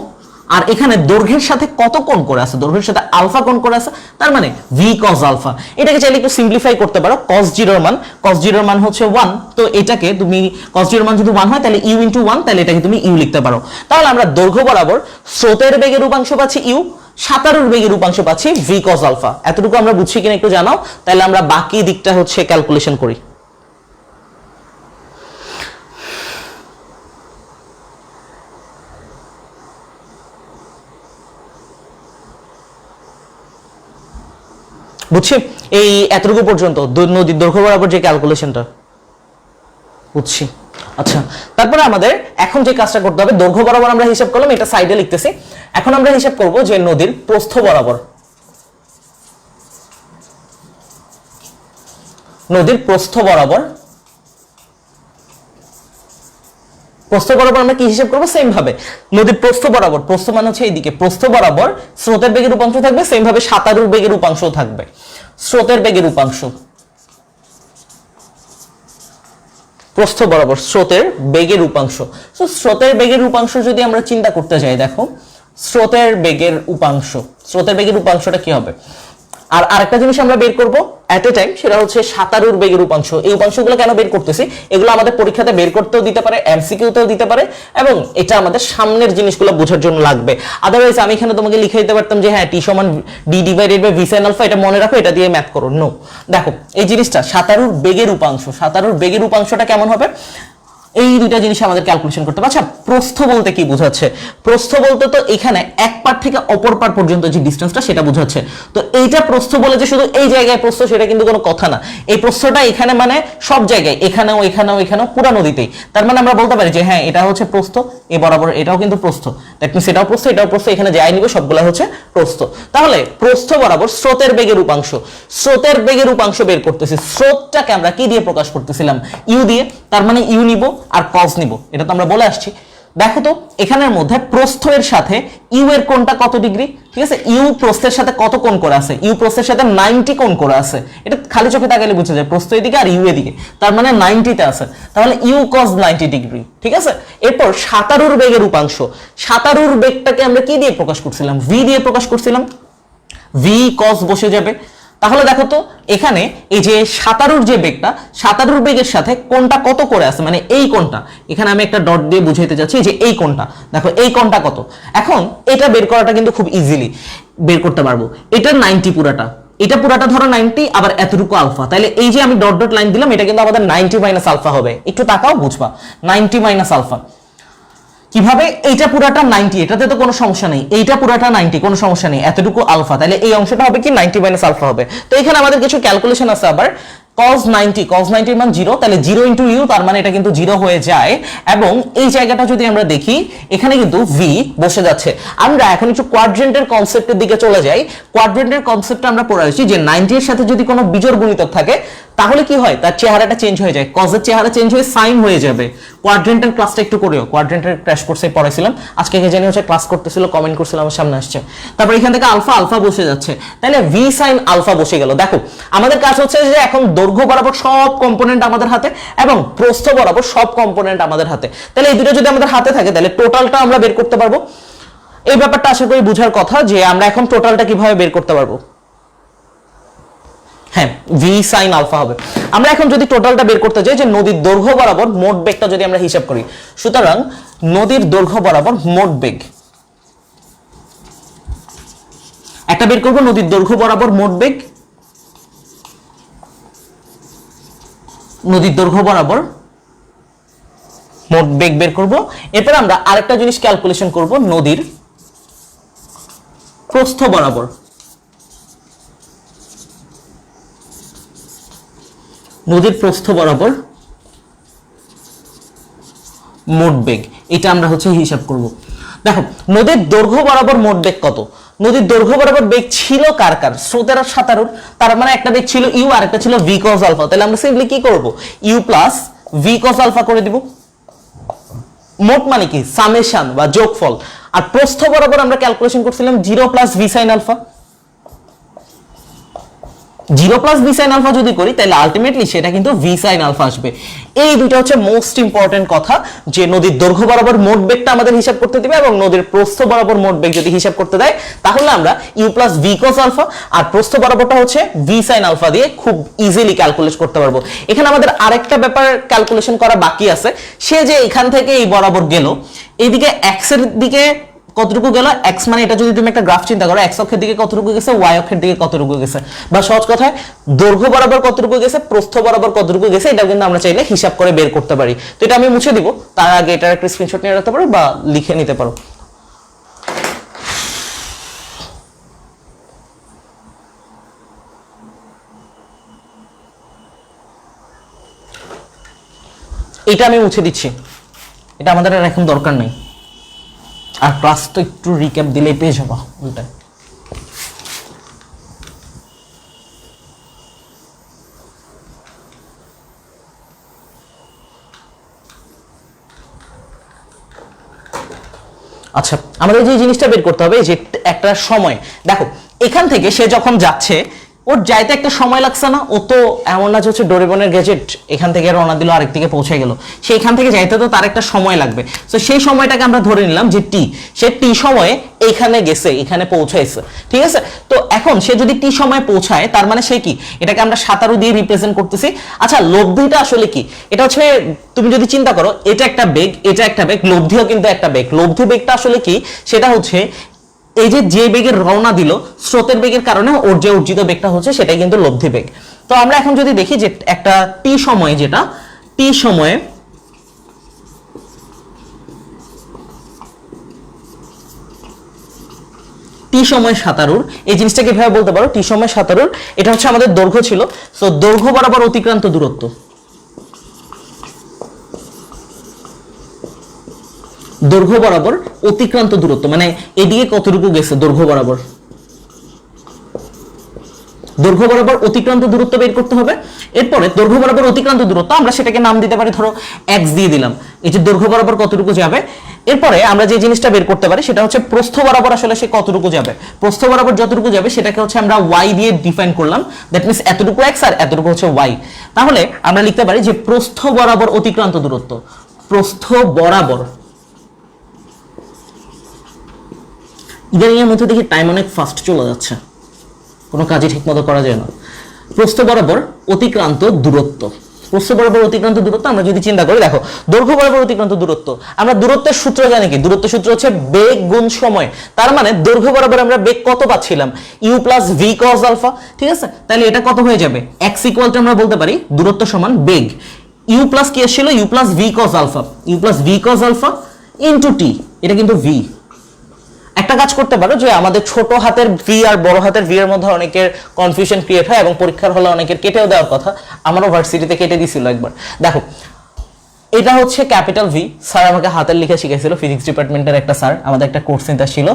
Speaker 1: আর এখানে দৈর্ঘ্যের সাথে কত কোণ করে আছে, দৈর্ঘ্যের সাথে আলফা কোণ করে আছে, তার মানে ভি কজ আলফা। এটাকে চাইলে একটু সিম্পলিফাই করতে পারো, কজ 0 মান, কজ 0 মান হচ্ছে 1, তো এটাকে তুমি কজ 0 মান যদি 1 হয় তাহলে ইউ ইনটু 1, তাহলে এটাকে তুমি ইউ লিখতে পারো। তাহলে আমরা দৈর্ঘ্য বরাবর স্রোতের বেগের উপাংশ পাচ্ছি ইউ, সাঁতারুর বেগের উপাংশ পাচ্ছি ভি কজ আলফা। এতটুকু আমরা বুঝছি কিনা একটু জানাও, তাহলে আমরা বাকি দিকটা হচ্ছে ক্যালকুলেশন করি। বুঝছি, এই এতটুকু পর্যন্ত নদীর দৈর্ঘ্য বরাবর যে ক্যালকুলেশনটা বুঝছি। আচ্ছা, তারপরে আমাদের এখন যে কাজটা করতে হবে, দৈর্ঘ্য বরাবর আমরা হিসাব করলাম, এটা সাইডে লিখতেছি। এখন আমরা হিসাব করব যে নদীর প্রস্থ বরাবর, নদীর প্রস্থ বরাবর, প্রস্থ বরাবর আমরা কি হিসাব করবো, সেম ভাবে নদীর প্রস্থ বরাবর, প্রস্থ মানে হচ্ছে এইদিকে, প্রস্থ বরাবর স্রোতের বেগের উপাংশ থাকবে, সেম ভাবে সাঁতারুর বেগের উপাংশ থাকবে, স্রোতের বেগের উপাংশ, প্রস্থ বরাবর স্রোতের বেগের উপাংশ। সো স্রোতের বেগের উপাংশ যদি আমরা চিন্তা করতে যাই, দেখো স্রোতের বেগের উপাংশ, স্রোতের বেগের উপাংশটা কি হবে, আর আরেকটা জিনিস আমরা বের করব এট এ টাইম, সেটা হচ্ছে সাঁতারুর বেগের উপাংশ। এই উপাংশগুলো কেন বের করতেছি, এগুলো আমাদের পরীক্ষাতে বের করতেও দিতে পারে, এমসিকিউতেও দিতে পারে, এবং এটা আমাদের সামনের জিনিসগুলো বোঝার জন্য লাগবে। আদারওয়াইজ আমি এখানে তোমাকে লিখে দিতে পারতাম যে হ্যাঁ টি সমান d divided by v sine alpha, এটা মনে রাখো, এটা দিয়ে ম্যাথ করো। নো, দেখো এই জিনিসটা সাঁতারুর বেগের উপাংশ, সাঁতারুর বেগের উপাংশটা কেমন হবে, এই দুইটা জিনিস আমাদের ক্যালকুলেশন করতে হবে। আচ্ছা, প্রস্থ বলতে কি বোঝাচ্ছে, প্রস্থ বলতে তো এখানে এক পার থেকে অপর পার পর্যন্ত যে ডিসটেন্সটা সেটা বোঝাচ্ছে। তো এইটা প্রস্থ বলে যে শুধু এই জায়গায় প্রস্থ, সেটা কিন্তু কোনো কথা না। এই প্রস্থটা এখানে মানে সব জায়গায়, এখানেও এখানেও এখানেও পুরো নদীতেই। তার মানে আমরা বলতে পারি যে হ্যাঁ এটা হচ্ছে প্রস্থ, এ বরাবর এটাও কিন্তু প্রস্থ, দ্যাট মিন্স এটাও প্রস্থ, এটাও প্রস্থ, এখানে যাই নিবে সবগুলো হচ্ছে প্রস্থ। তাহলে প্রস্থ বরাবর স্রোতের বেগের উপাংশ, স্রোতের বেগের উপাংশ বের করতেছি, স্রোতটাকে আমরা কি দিয়ে প্রকাশ করতেছিলাম, ইউ দিয়ে, তার মানে ইউ নিব আর কজ নিব, এটা তো আমরা বলে আসছি। দেখো তো এখানের মধ্যে প্রস্থ এর সাথে ইউ এর কোণটা কত ডিগ্রি, ঠিক আছে, ইউ প্রস্থের সাথে কত কোণ করে আছে, ইউ প্রস্থের সাথে 90 কোণ করে আছে, এটা খালি চোখে তাকালে বোঝা যায়, প্রস্থ এদিকে আর ইউ এদিকে, তার মানে 90 তে আছে, তাহলে ইউ cos 90 ডিগ্রি, ঠিক আছে। এরপর সাঁতারুর বেগের উপাংশ, সাঁতারুর বেগটাকে আমরা কি দিয়ে প্রকাশ করছিলাম, ভি দিয়ে প্রকাশ করছিলাম, ভি cos বসে যাবে। তাহলে দেখো তো এখানে এই যে সাঁতারুর যে বেগটা, সাঁতারুর বেগের সাথে কোণটা কত করে আছে, মানে এই কোণটা, এখানে আমি একটা ডট দিয়ে বুঝাইতে যাচ্ছি যে এই কোণটা, দেখো এই কোণটা কত। এখন এটা বের করাটা কিন্তু খুব ইজিলি বের করতে পারবো, এটা 90 পুরাটা, এটা পুরাটা ধরো 90, আবার এতটুকু আলফা, তাহলে এই যে আমি ডট ডট লাইন দিলাম এটা কিন্তু আমাদের 90 মাইনাস আলফা হবে, একটু তাকাও বুঝবা, 90 মাইনাস আলফা কিভাবে, এইটা পুরাটা 90, এটাতে তো কোনো সমস্যা নেই, এইটা পুরাটা 90 কোনো সমস্যা নেই, এতটুকু আলফা, তাহলে এই অংশটা হবে কি 90 মাইনাস আলফা হবে। তো এখানে আমাদের কিছু ক্যালকুলেশন আছে আবার, cos 90 এর মান 0, তাহলে 0 ইনটু ইউ, তার মানে এটা কিন্তু 0 হয়ে যায়, এবং এই জায়গাটা যদি আমরা দেখি এখানে কিন্তু ভি বসে যাচ্ছে। আমরা এখন একটু কোয়াড্রেন্টের কনসেপ্টের দিকে চলে যাই। কোয়াড্রেন্টের কনসেপ্টটা আমরা পড়ে আসছি যে 90 এর সাথে যদি কোনো বিজোড় গুণিতক থাকে তাহলে কি হয়, তার চেহারাটা চেঞ্জ হয়ে যায়, কজের চেহারা চেঞ্জ হয়ে সাইন হয়ে যাবে। কোয়াড্রেন্টের ক্লাসটা একটু করিও, কোয়াড্রেন্টের ক্র্যাশ কোর্সে পড়াইছিলাম, আজকে কে জানি হচ্ছে ক্লাস করতেছিল, কমেন্ট করছিল আমার সামনে আসছে। তারপর এখান থেকে আলফা আলফা বসে যাচ্ছে, তাহলে ভি সাইন আলফা বসে গেল। দেখো আমাদের কাজ হচ্ছে যে এখন দৈর্ঘ্য বরাবর সব কম্পোনেন্ট আমাদের হাতে এবং প্রস্থ বরাবর সব কম্পোনেন্ট আমাদের হাতে, তাহলে এই দুটো যদি আমাদের হাতে থাকে তাহলে টোটালটা আমরা বের করতে পারবো। এই ব্যাপারটা আশা করি বুঝার কথা যে আমরা এখন টোটালটা কিভাবে বের করতে পারবো। হ্যাঁ, ভি সাইন আলফা হবে। আমরা এখন যদি টোটালটা বের করতে যাই যে নদীর দৈর্ঘ্য বরাবর মোট বেগটা যদি আমরা হিসাব করি, সুতরাং নদীর দৈর্ঘ্য বরাবর মোট বেগ একটা বের করব, নদীর দৈর্ঘ্য বরাবর মোট বেগ, নদীর দৈর্ঘ্য বরাবর মোট বেগ বের করব। এরপর আমরা আরেকটা জিনিস ক্যালকুলেশন করব, নদীর প্রস্থ বরাবর, নদীর প্রস্থ বরাবর মোট বেগ, এটা আমরা হচ্ছে হিসাব করব। দেখো নদীর দৈর্ঘ্য বরাবর মোট বেগ কত, নদীর দৈর্ঘ্য বরাবর বেগ ছিল কার কার, স্রোতের আর সাঁতারুর, তার মানে একটা বেগ ছিল ইউ আর একটা ছিল ভি কস আলফা, তাহলে আমরা সিম্পলি কি করব, u plus v cos alpha করে দিব। মোট মানে কি সামেশন বা যোগফল, আর প্রস্থ বরাবর আমরা ক্যালকুলেশন করছিলাম 0 plus v sine alpha, 0 plus v sine alpha যদি করি তাহলে আলটিমেটলি সেটা কিন্তু ভি সাইন আলফা আসবে। এই দুটো হচ্ছে মোস্ট ইম্পর্টেন্ট কথা, যে নদীর দৈর্ঘ্য বরাবর মোট বেগটা আমাদের হিসাব করতে দিবে এবং নদীর প্রস্থ বরাবর মোট বেগ যদি হিসাব করতে দেয় তাহলে আমরা u plus v cos alpha আর প্রস্থ বরাবরটা হচ্ছে ভি সাইন আলফা দিয়ে খুব ইজিলি ক্যালকুলেট করতে পারবো। এখানে আমাদের আরেকটা ব্যাপার ক্যালকুলেশন করা বাকি আছে, সে যে এখান থেকে এই বরাবর গেল, এইদিকে এক্স এর দিকে কতটুকু গেল, এক্স মানে এটা যদি তুমি একটা গ্রাফ চিন্তা করো, এক্স অক্ষের দিকে কতটুকু গেছে, ওয়াই অক্ষের দিকে কতটুকু গেছে, বা সহজ কথায় দৈর্ঘ্য বরাবর কতটুকু গেছে, প্রস্থ বরাবর কতটুকু গেছে, এটা কিন্তু আমরা চাইলে হিসাব করে বের করতে পারি। তো এটা আমি মুছে দিব, তার আগে এটার একটা স্ক্রিনশট নিয়ে রাখতে পারো বা লিখে নিতে পারো। এটা আমি মুছে দিচ্ছি, এটা আমাদের আর এখন দরকার নেই, আর ক্লাস তো একটু রিক্যাপ দিলেই পেয়ে যাবো উল্টায়। আচ্ছা আমাদের যে জিনিসটা বের করতে হবে যে একটা সময়, দেখো এখান থেকে সে যখন যাচ্ছে ওর যাইতে একটা সময় লাগছে না, ও তো এমন না যে হচ্ছে ডোরেমনের গ্যাজেট এখান থেকে রওনা দিল আরেক দিকে পৌঁছে গেল, সে এখান থেকে যাইতে তো তার একটা সময় লাগবে। তো সেই সময়টাকে আমরা ধরে নিলাম যে টি, সে টি সময়ে এখানে গেছে, এখানে পৌঁছাইছে, ঠিক আছে। তো এখন সে যদি টি সময়ে পৌঁছায় তার মানে সে কি, এটাকে আমরা সাঁতারু দিয়ে রিপ্রেজেন্ট করতেছি। আচ্ছা লব্ধিটা আসলে কি, এটা হচ্ছে তুমি যদি চিন্তা করো এটা একটা বেগ, এটা একটা বেগ, লব্ধিও কিন্তু একটা বেগ। লব্ধি বেগটা আসলে কি, সেটা হচ্ছে এই যে বেগের রওনা দিল স্রোতের বেগের কারণে ওর যে অর্জিত বেগটা হচ্ছে সেটাই কিন্তু লব্ধি বেগ। তো আমরা এখন যদি দেখি যে একটা টি সময়ে, যেটা টি সময়ে টি সময় সাঁতারুর, এই জিনিসটা কিভাবে বলতে পারো, টি সময় সাঁতারুর এটা হচ্ছে আমাদের দৈর্ঘ্য ছিল, তো দৈর্ঘ্য বরাবর অতিক্রান্ত দূরত্ব, দৈর্ঘ্য বরাবর অতিক্রান্ত দূরত্ব মানে এদিকে কতটুকু গেছে, দৈর্ঘ্য বরাবর দৈর্ঘ্য বরাবর অতিক্রান্ত দূরত্ব বের করতে হবে। এরপরে দৈর্ঘ্য বরাবর অতিক্রান্ত দূরত্ব আমরা সেটাকে নাম দিতে পারি ধরো x দিয়ে দিলাম, এই যে দৈর্ঘ্য বরাবর কতটুকু যাবে। এরপরে আমরা যে জিনিসটা বের করতে পারি সেটা হচ্ছে প্রস্থ বরাবর আসলে সে কতটুকু যাবে, প্রস্থ বরাবর যতটুকু যাবে সেটাকে হচ্ছে আমরা y দিয়ে ডিফাইন করলাম, দ্যাট মিন্স এতটুকু x আর এতটুকু হচ্ছে y। তাহলে আমরা লিখতে পারি যে প্রস্থ বরাবর অতিক্রান্ত দূরত্ব, প্রস্থ বরাবর, ইদানিং এর মধ্যে দেখি টাইম অনেক ফাস্ট চলে যাচ্ছে, কোনো কাজই ঠিক মতো করা যায় না। প্রস্থ বরাবর অতিক্রান্ত দূরত্ব, প্রস্থ বরাবর অতিক্রান্ত দূরত্ব আমরা যদি চিন্তা করি, দেখো দৈর্ঘ্য বরাবর অতিক্রান্ত দূরত্ব, আমরা দূরত্বের সূত্র জানি কি, দূরত্বের সূত্র হচ্ছে বেগ গুণ সময়। তার মানে দৈর্ঘ্য বরাবর আমরা বেগ কত পাচ্ছিলাম, u plus v cos alpha, ঠিক আছে। তাহলে এটা কত হয়ে যাবে, x ইকুয়াল টু আমরা বলতে পারি দূরত্ব সমান বেগ, u প্লাস কি আসছিল, u plus v cos alpha, u plus v cos alpha into t, এটা কিন্তু v। একটা কাজ করতে পারো যে আমাদের ছোট হাতের ভি আর বড় হাতের ভি এর মধ্যে অনেকের কনফিউশন ক্রিয়েট হয় এবং পরীক্ষার হলে অনেকের কেটেও দেওয়ার কথা, আমারও ভার্সিটিতে কেটে দিছিল একবার। দেখো এটা হচ্ছে ক্যাপিটাল ভি, স্যার আমাকে হাতের লিখে শিখেছিল, ফিজিক্স ডিপার্টমেন্টের একটা স্যার, আমাদের একটা কোর্স সেন্টার ছিল,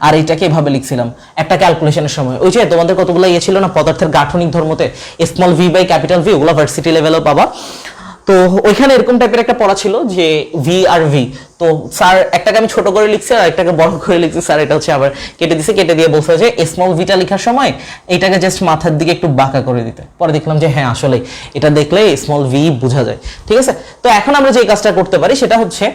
Speaker 1: আর এইটাকে এভাবে লিখছিলাম একটা ক্যালকুলেশনের সময়। ওই যে তোমাদের কতগুলো ইয়ে ছিল না পদার্থের গাঠনিক ধর্মতে, small v by capital v, ওগুলো ভার্সিটি লেভেলেও পাবা। তো ওইখানে এরকম টাইপের একটা পড়া ছিল যে ভি আর ভি, তো স্যার একটাকে আমি ছোট করে লিখছি আর একটাকে বড় করে লিখছি, স্যার এটা হচ্ছে আবার কেটে দিছে, কেটে দিয়ে বলছে যে স্মল ভিটা লেখার সময় এটাকে জাস্ট মাথার দিকে একটু বাঁকা করে দিতে। পরে দেখলাম যে হ্যাঁ আসলে এটা দেখলে স্মল ভি বোঝা যায়, ঠিক আছে। তো এখন আমরা যে কাজটা করতে পারি সেটা হচ্ছে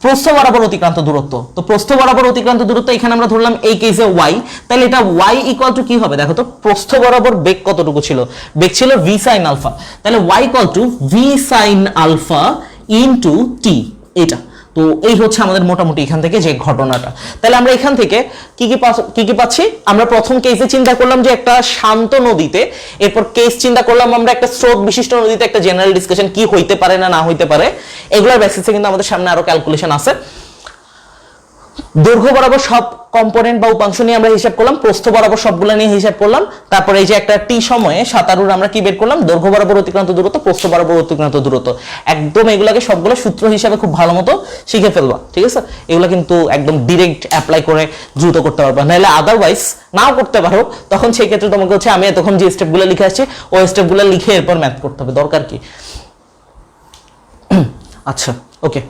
Speaker 1: প্রস্থ বরাবর অতিক্রান্ত দূরত্ব। তো প্রস্থ বরাবর অতিক্রান্ত দূরত্ব এখানে আমরা ধরলাম এই কেসে y, তাহলে এটা y ইকুয়াল টু কি হবে, দেখো তো প্রস্থ বরাবর বেগ কতটুকু ছিল, বেগ ছিল v sin আলফা, তাহলে y equal to v sin alpha into t, এটা। তো এই হচ্ছে আমাদের মোটামুটি এখান থেকে যে ঘটনাটা। তাহলে আমরা এখান থেকে কি কি পাচ্ছি, আমরা প্রথম কেসে চিন্তা করলাম যে একটা শান্ত নদীতে, এরপর কেস চিন্তা করলাম আমরা একটা স্রোত বিশিষ্ট নদীতে একটা জেনারেল ডিসকাশন কি হইতে পারে না না হইতে পারে, এগুলোর বেসিসে কিন্তু আমাদের সামনে আরো ক্যালকুলেশন আছে। দৈর্ঘ্য বরাবর সব কম্পোনেন্ট বা উপাংশ নিয়ে আমরা হিসাব করলাম, প্রস্থ বরাবর সবগুলো নিয়ে হিসাব করলাম, তারপরে এই যে একটা টি সময়ে সাঁতারুর আমরা কি বের করলাম, দৈর্ঘ্য বরাবর অতিক্রান্ত দূরত্ব, প্রস্থ বরাবর অতিক্রান্ত দূরত্ব। একদম এগুলাকে সবগুলো সূত্র হিসাবে খুব ভালো মতো শিখে ফেলবা, ঠিক আছে। এগুলো কিন্তু একদম ডিরেক্ট অ্যাপ্লাই করে দ্রুত করতে পারবা, নাহলে আদারওয়াইজ নাও করতে পারো, তখন সেই ক্ষেত্রে তোমাকে হচ্ছে আমি এতক্ষণ যে স্টেপগুলো লিখে আসছি ওই স্টেপগুলো লিখে এরপর ম্যাথ করতে হবে, দরকার কি। আচ্ছা ওকে,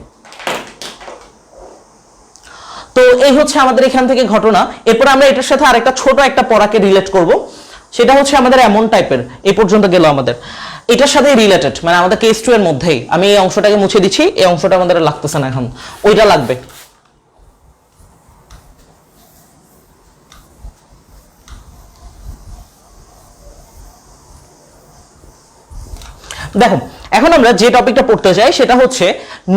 Speaker 1: তো এই হচ্ছে আমাদের এখান থেকে ঘটনা। এরপর আমরা এটার সাথে আরেকটা ছোট একটা পড়াকে রিলেট করব, সেটা হচ্ছে আমাদের এমন টাইপের, এই পর্যন্ত গেল আমাদের এটার সাথে রিলেটেড, মানে আমাদের কেস 2 এর মধ্যেই। আমি এই অংশটাকে মুছে দিচ্ছি, এই অংশটা আমাদের লাগতেছে না এখন, ওইটা লাগবে। দেখো এখন আমরা যে টপিকটা পড়তে চাই সেটা হচ্ছে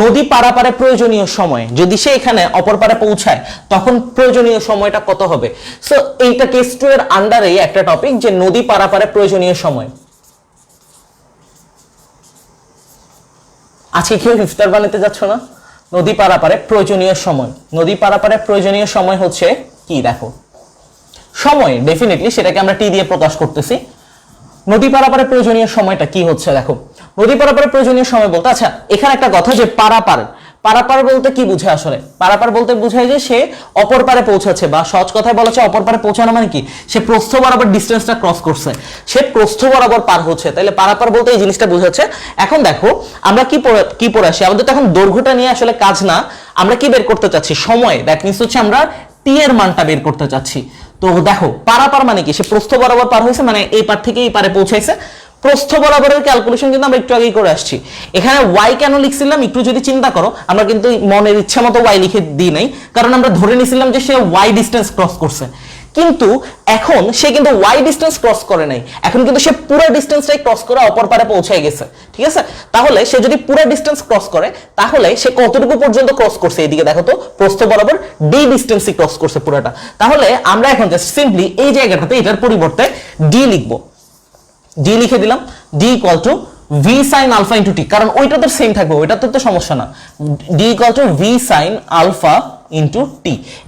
Speaker 1: নদী পারাপারে প্রয়োজনীয় সময়, যদি সে এখানে অপর পারে পৌঁছায় তখন প্রয়োজনীয় সময়টা কত হবে। সো এইটা কেস 2 এর আন্ডারে একটা টপিক যে নদী পারাপারে প্রয়োজনীয় সময়। আজকে কেউ ইফতার বানাতে যাচ্ছ না? নদী পারাপারে প্রয়োজনীয় সময়, নদী পারাপারে প্রয়োজনীয় সময় হচ্ছে কি, দেখো সময় ডেফিনেটলি সেটাকে আমরা টি দিয়ে প্রকাশ করতেছি। নদী পারাপারে প্রয়োজনীয় সময়টা কি হচ্ছে, দেখো নদী পারাপারে প্রয়োজনীয় সময় বলতে, আচ্ছা এখানে একটা কথা যে পারাপার, পারাপার বলতে কি বুঝায় আসলে, পারাপার বলতে বুঝায় যে সে অপর পারে পৌঁছাচ্ছে, বা সহজ কথায় বলা হচ্ছে অপর পারে পৌঁছানো মানে কি, সে প্রস্থ বরাবর ডিস্টেন্সটা ক্রস করছে, সে প্রস্থ বরাবর পার হচ্ছে, তাহলে পারাপার বলতে এই জিনিসটা বোঝাচ্ছে। এখন দেখো আমরা কি পড়ে আসি, আমাদের তো এখন দৈর্ঘ্যটা নিয়ে আসলে কাজ না, আমরা কি বের করতে চাচ্ছি, সময়, দ্যাট মিন্স হচ্ছে আমরা টি এর মানটা বের করতে চাচ্ছি। তো দেখো পারাপার মানে কি, সে প্রস্থ বরাবর পার হয়েছে, মানে এই পার থেকে এই পারে পৌঁছাইছে। প্রস্থ বরাবরের ক্যালকুলেশন কিন্তু আমরা একটু আগেই করে আসছি। এখানে y কেন লিখছিলাম একটু যদি চিন্তা করো, আমরা কিন্তু মনের ইচ্ছা মতো y লিখে দিই নাই, কারণ আমরা ধরে নিছিলাম যে সে y ডিস্টেন্স ক্রস করছে, কিন্তু এখন সে কিন্তু y ডিস্টেন্স ক্রস করে নাই, এখন কিন্তু সে পুরো ডিস্টেন্সটাই ক্রস করে অপর পারে পৌঁছায় গেছে, ঠিক আছে। তাহলে সে যদি পুরো ডিস্টেন্স ক্রস করে তাহলে সে কতটুকু পর্যন্ত ক্রস করছে, এইদিকে দেখো তো প্রস্থ বরাবর d ডিস্টেন্সই ক্রস করছে পুরোটা। তাহলে আমরা এখন জাস্ট সিম্পলি এই জায়গাটাতে এটার পরিবর্তে d লিখবো, d লিখে দিলাম, d equal to v sin alpha into t, কারণ ওইটা তো সেম থাকবে, ওইটাতে তো সমস্যা না। d equal to v sin alpha into t,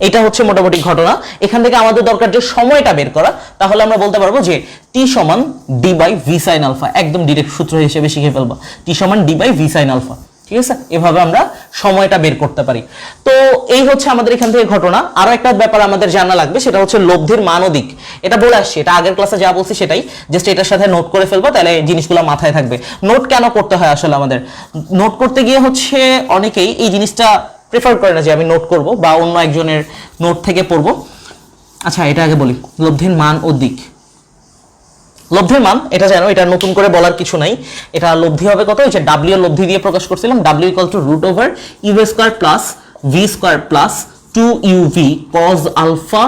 Speaker 1: এটা হচ্ছে মোটামুটি ঘটনা। এখান থেকে আমাদের দরকার যে সময়টা বের করা, তাহলে আমরা বলতে পারবো যে t সমান d by v sin alpha, একদম ডিরেক্ট সূত্র হিসেবে শিখে ফেলবো, t সমান d by v sin alpha, ঠিক আছে। এভাবে আমরা সময়টা বের করতে পারি। তো এই হচ্ছে আমাদের এখান থেকে ঘটনা। আরো একটা ব্যাপার আমাদের জানা লাগবে, সেটা হচ্ছে লব্ধির মান ও দিক। এটা বলে আসছি, এটা আগের ক্লাসে যা বলছি সেটাই, জাস্ট এটার সাথে নোট করে ফেলবো, তাহলে জিনিসগুলো মাথায় থাকবে। নোট কেন করতে হয় আসলে আমাদের? নোট করতে গিয়ে হচ্ছে অনেকেই এই জিনিসটা প্রেফার করে না যে আমি নোট করব বা অন্য একজনের নোট থেকে পড়বো। আচ্ছা, এটা আগে বলি, লব্ধির মান ও দিক। লব্ধির মান এটা জানো, এটা নতুন করে বলার কিছু নাই। এটা লব্ধি হবে কত, হচ্ছে ডাব্লিউ এর লব্ধি দিয়ে প্রকাশ করছিলাম, W equal to root over u square plus v square plus 2uv cos alpha.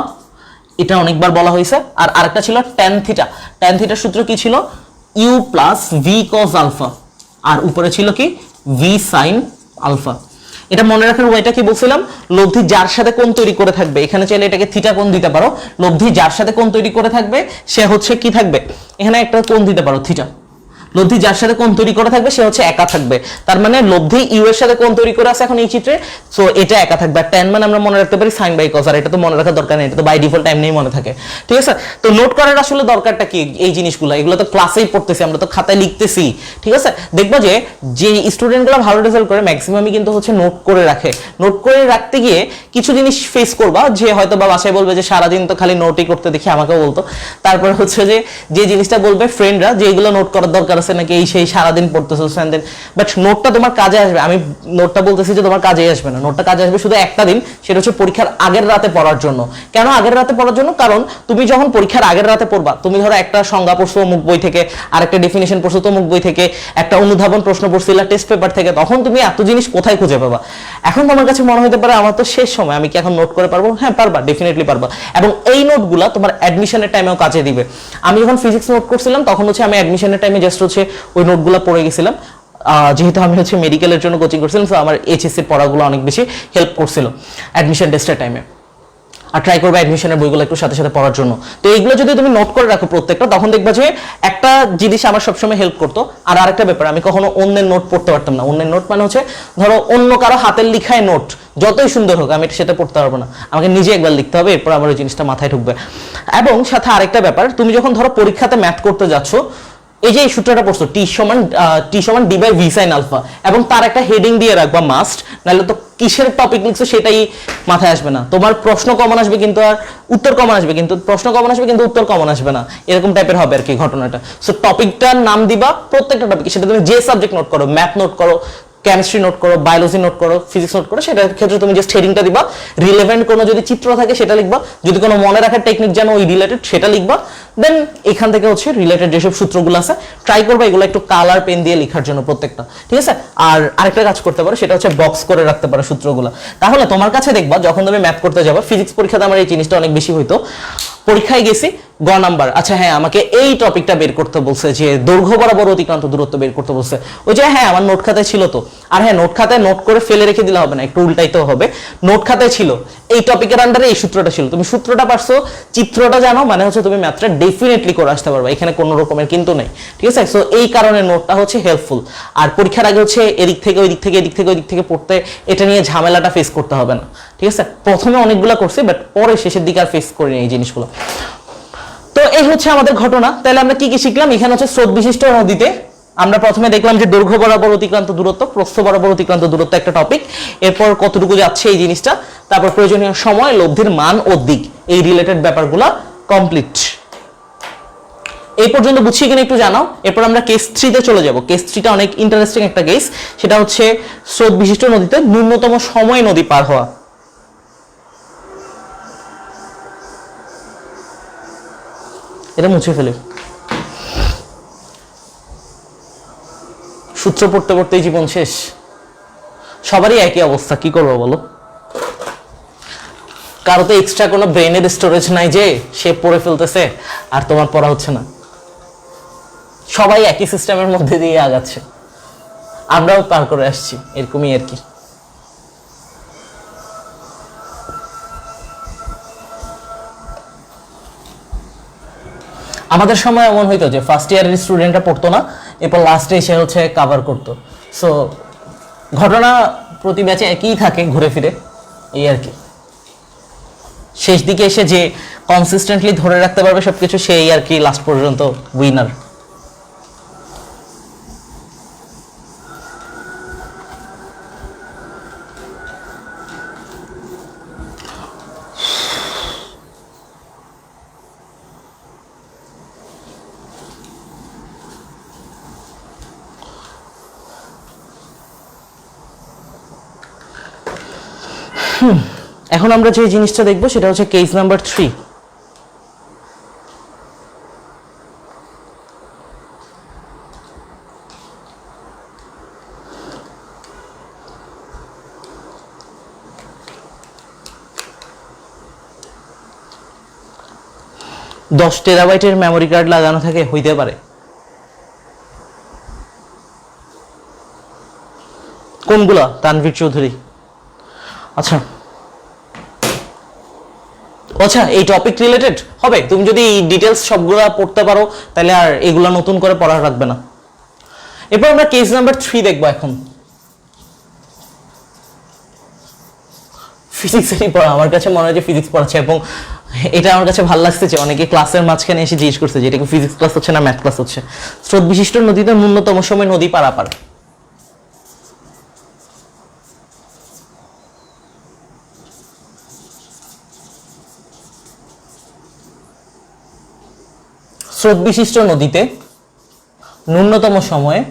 Speaker 1: এটা অনেকবার বলা হয়েছে। আর আরেকটা ছিল tan থিটা। tan থিটার সূত্র কি ছিল? U plus v cos alpha, আর উপরে ছিল কি ভি sin আলফা। এটা মনে রাখার ওয়াইটা কি বলছিলাম? লব্ধি যার সাথে কোণ তৈরি করে থাকবে, এখানে চাইলে এটাকে থিটা কোণ দিতে পারো। লব্ধি যার সাথে কোণ তৈরি করে থাকবে সে হচ্ছে কি থাকবে, এখানে একটা কোণ দিতে পারো থিটা। লব্ধি যার সাথে কোণ তৈরি করে থাকবে সে হচ্ছে একা থাকবে। তার মানে লব্ধি ইউ এর সাথে কোণ তৈরি করে আছে এখন এই চিত্রে, সো এটা একা থাকবে। আর tan মানে আমরা মনে রাখতে পারি sin বাই cos, আর এটা তো মনে রাখার দরকার নেই, এটা তো বাই ডিফল্ট এমনিই মনে থাকে। ঠিক আছে, তো নোট করার আসলে দরকারটা কি? এই জিনিসগুলো এগুলো তো ক্লাসেই পড়তেছি, আমরা তো খাতায় লিখতেছি। ঠিক আছে, দেখবো যে যে স্টুডেন্টগুলো ভালো রেজাল্ট করে ম্যাক্সিমামই কিন্তু হচ্ছে নোট করে রাখে। নোট করে রাখতে গিয়ে কিছু জিনিস ফেস করবা, যে হয়তো বা বাসায় বলবে যে সারাদিন তো খালি নোটই করতে দেখি, আমাকেও বলতো। তারপর হচ্ছে যে জিনিসটা বলবে ফ্রেন্ডরা, যে এগুলো নোট করার দরকার আছে নাকি, এই সেই সারাদিন পড়তেছো স্যান্ডেন, বাট নোটটা তোমার কাজে আসবে। আমি নোটটা বলতেছি যে তোমার কাজে আসবে না, নোটটা কাজে আসবে শুধু একটা দিন, সেটা হচ্ছে পরীক্ষার আগের রাতে পড়ার জন্য। কেন আগের রাতে পড়ার জন্য? কারণ তুমি যখন পরীক্ষার আগের রাতে পড়বা, তুমি ধরো একটা সংজ্ঞা পড়ছো অমুক বই থেকে, আরেকটা ডেফিনেশন পড়ছো অমুক বই থেকে, একটা অনুধাবন প্রশ্ন পড়ছিলা টেস্ট পেপার থেকে, তখন তুমি এত জিনিস কোথায় খুঁজে পাবা? এখন তোমার কাছে মনে হতে পারে আমার তো শেষ সময়, আমি কি এখন নোট করে পারবো? হ্যাঁ পারবা, ডেফিনেটলি পারবা। এবং এই নোটগুলা তোমার অ্যাডমিশনের টাইমেও কাজে দিবে। আমি যখন ফিজিক্স নোট করছিলাম তখন হচ্ছে আমি অ্যাডমিশনের টাইমে জাস্ট হচ্ছে ওই নোটগুলো পড়ে গেছিলাম। যেহেতু আমি হচ্ছে মেডিকেলের জন্য কোচিং করছিলাম, তো আমার এইচএসসির পড়াগুলো অনেক বেশি হেল্প করছিল অ্যাডমিশন টেস্টের টাইমে। আর ট্রাই করবে অ্যাডমিশনের বইগুলো একটু সাথে সাথে পড়ার জন্য। তো এইগুলো যদি তুমি নোট করে রাখো প্রত্যেকটা, তখন দেখবা যে একটা জিনিস আমার সবসময় হেল্প করতো। আর আরেকটা ব্যাপার, আমি কখনো অন্যের নোট পড়তে পারতাম না। অন্যের নোট মানে হচ্ছে ধরো অন্য কারো হাতের লিখায় নোট যতই সুন্দর হোক, আমি সেটা পড়তে পারবো না, আমাকে নিজে একবার লিখতে হবে, এরপর আমার ওই জিনিসটা মাথায় ঢুকবে। এবং সাথে আরেকটা ব্যাপার, তুমি যখন ধরো পরীক্ষাতে ম্যাথ করতে যাচ্ছ, এই যে এই সূত্রটা পড়ছো টি সমান d by v sine alpha, এবং তার একটা হেডিং দিয়ে রাখবা মাস্ট, নাহলে তো কিসের টপিক লিখছো সেটাই মাথায় আসবে না। তোমার প্রশ্ন কমন আসবে কিন্তু আর উত্তর কমন আসবে, কিন্তু প্রশ্ন কমন আসবে কিন্তু উত্তর কমন আসবে না, এরকম টাইপের হবে আর কি ঘটনাটা। সো টপিকটার নাম দিবা, প্রত্যেকটা টপিক, সেটা তুমি যে সাবজেক্ট নোট করো, ম্যাথ নোট করো, কেমিস্ট্রি নোট করো, বায়োলজি নোট করো, ফিজিক্স নোট করো, সেটার ক্ষেত্রে তুমি জাস্ট হেডিংটা দিবা, রিলেভেন্ট কোনো যদি চিত্র থাকে সেটা লিখবা, যদি কোনো মনে রাখার টেকনিক জানো ওই রিলেটেড সেটা লিখবা। দেন এখান থেকে হচ্ছে রিলেটেড যেসব সূত্রগুলো আছে ট্রাই করবা এগুলো একটু কালার পেন দিয়ে লেখার জন্য প্রত্যেকটা। ঠিক আছে, আর আরেকটা কাজ করতে পারো, সেটা হচ্ছে বক্স করে রাখতে পারো সূত্রগুলো। তাহলে তোমার কাছে দেখবা যখন তুমি ম্যাথ করতে যাবে, ফিজিক্স পরীক্ষাতে আমার এই জিনিসটা অনেক বেশি হইতো। পরীক্ষায় গেছি গ নাম্বার, আচ্ছা হ্যাঁ আমাকে এই টপিকটা বের করতে বলছে, যে দৈর্ঘ্য বরাবর অতিক্রান্ত দূরত্ব বের করতে বলছে। ওই যে হ্যাঁ আমার নোট খাতায় ছিল তো, আর হ্যাঁ নোট খাতায় নোট করে ফেলে রেখে দিলে হবে না, একটু উল্টাইতেও হবে। নোট খাতায় ছিল এই টপিকের আন্ডারে এই সূত্রটা ছিল, তুমি সূত্রটা পারছো, চিত্রটা জানো, মানে হচ্ছে তুমি ম্যাথটা ডেফিনেটলি করে আসতে পারবে, এখানে কোনো রকমের কিন্তু নেই। ঠিক আছে, সো এই কারণে নোটটা হচ্ছে হেল্পফুল। আর পরীক্ষার আগে হচ্ছে এদিক থেকে ওই দিক থেকে এদিক থেকে ওই দিক থেকে পড়তে, এটা নিয়ে ঝামেলাটা ফেস করতে হবে না। ঠিক আছে, প্রথমে অনেকগুলো করছি, বাট পরে শেষের দিকে আর ফেস করিনি এই জিনিসগুলো। তো এই হচ্ছে আমাদের ঘটনা। তাহলে আমরা কি কি শিখলাম? এখানে হচ্ছে স্রোত বিশিষ্ট নদীতে আমরা প্রথমে দেখলাম যে দৈর্ঘ্য বরাবর অতিক্রান্ত দূরত্ব, প্রস্থ বরাবর অতিক্রান্ত দূরত্ব একটা টপিক, এরপর কতটুকু যাচ্ছে এই জিনিসটা, তারপর প্রয়োজনীয় সময়, লব্ধির মান ও দিক, এই রিলেটেড ব্যাপারগুলো কমপ্লিট। এই পর্যন্ত বুঝছি কিনা একটু জানাও। এরপর আমরা কেস 3 তে চলে যাব। কেস 3টা অনেক ইন্টারেস্টিং একটা কেস, সেটা হচ্ছে স্রোত বিশিষ্ট নদীতে ন্যূনতম সময় নদী পার হওয়া। এটা মুছে ফেলে, সূত্র পড়তে পড়তেই জীবন শেষ। সবারই একই অবস্থা, কি করবো বলো? কারো তো এক্সট্রা কোনো ব্রেনের স্টোরেজ নাই যে সে পড়ে ফেলতেছে আর তোমার পড়া হচ্ছে না। সবাই একই সিস্টেমের মধ্যে দিয়ে আগাচ্ছে, আমরাও পার করে আসছি, এরকমই আর কি। আমাদের সময় এমন হইতো যে ফার্স্ট ইয়ারের স্টুডেন্টরা পড়তো না, এরপর লাস্টে এসে হচ্ছে কভার করতো। সো ঘটনা প্রতি ব্যাচে একই থাকে ঘুরে ফিরে, এই আর কি। শেষ দিকে এসে যে কনসিস্টেন্টলি ধরে রাখতে পারবে সবকিছু, সেই আর কি লাস্ট পর্যন্ত উইনার। এখন আমরা যে জিনিসটা দেখবো সেটা হচ্ছে কেস নাম্বার 3। দশ টেরাবাইটের মেমোরি কার্ড লাগানো থাকে, হইতে পারে। কোনগুলা? তানভীর চৌধুরী। আচ্ছা আচ্ছা, এই টপিক রিলেটেড হবে। তুমি যদি ডিটেলস সবগুলা পড়তে পারো তাহলে আর এগুলা নতুন করে পড়া রাখবে না। এরপর আমরা কেস নাম্বার 3 দেখবো। এখন ফিজিক্সেরই পড়া, আমার কাছে মনে হয় যে ফিজিক্স পড়াচ্ছে, এবং এটা আমার কাছে ভালো লাগছে যে অনেকে ক্লাসের মাঝখানে এসে জিজ্ঞেস করছে যে এটা কি ফিজিক্স ক্লাস হচ্ছে না ম্যাথ ক্লাস হচ্ছে। স্রোত বিশিষ্ট নদীতে ন্যূনতম সময় নদী পারাপার। স্রোত বিশিষ্ট নদীতে ন্যূনতম সময়ে,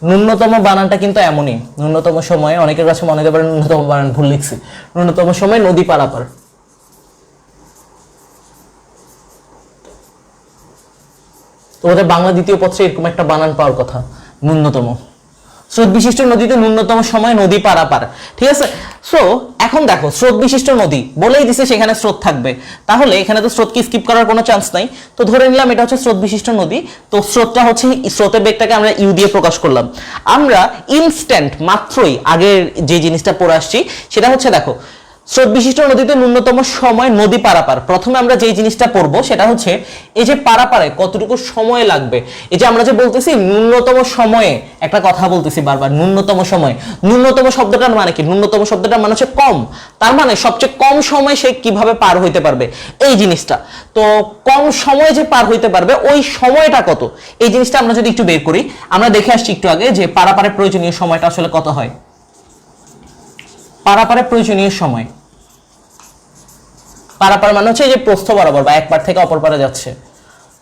Speaker 1: ন্যূনতম বানানটা কিন্তু এমনই, ন্যূনতম সময়ে, অনেকের কাছে মনে হতে পারে ন্যূনতম বানান ভুল লিখছি, ন্যূনতম সময় নদী পারাপার। তোমাদের বাংলা দ্বিতীয় পত্রে এরকম একটা বানান পাওয়ার কথা, ন্যূনতম। স্রোত বিশিষ্ট নদীতে ন্যূনতম সময় নদী পারাপার, ঠিক আছে। সো এখন দেখো, স্রোত বিশিষ্ট নদী বলেই দিছে সেখানে স্রোত থাকবে, তাহলে এখানে তো স্রোতকে স্কিপ করার কোনো চান্স নাই। তো ধরে নিলাম এটা হচ্ছে স্রোত বিশিষ্ট নদী। তো স্রোতটা হচ্ছে, স্রোতের বেগটাকে আমরা ইউ দিয়ে প্রকাশ করলাম। আমরা ইনস্ট্যান্ট মাত্রই আগের যে জিনিসটা পড়ে আসছি সেটা হচ্ছে, দেখো স্রোত বিশিষ্ট নদীতে ন্যূনতম সময় নদী পারাপার। প্রথমে আমরা যে জিনিসটা পড়বো সেটা হচ্ছে এই যে পারাপারে কতটুকু সময় লাগবে। এই যে আমরা যে বলতেছি ন্যূনতম সময়ে, একটা কথা বলতেছি বারবার, ন্যূনতম সময়। ন্যূনতম শব্দটার মানে কি? ন্যূনতম শব্দটার মানে হচ্ছে কম, তার মানে সবচেয়ে কম সময় সে কিভাবে পার হইতে পারবে এই জিনিসটা। তো কম সময় যে পার হইতে পারবে ওই সময়টা কত, এই জিনিসটা আমরা যদি একটু বের করি, আমরা দেখে আসছি একটু আগে যে পারাপারে প্রয়োজনীয় সময়টা আসলে কত হয়। পারাপারে প্রয়োজনীয় সময়, পারাপার মানে হচ্ছে যে প্রস্থ বরাবর বা এক পার থেকে অপর পারে যাচ্ছে।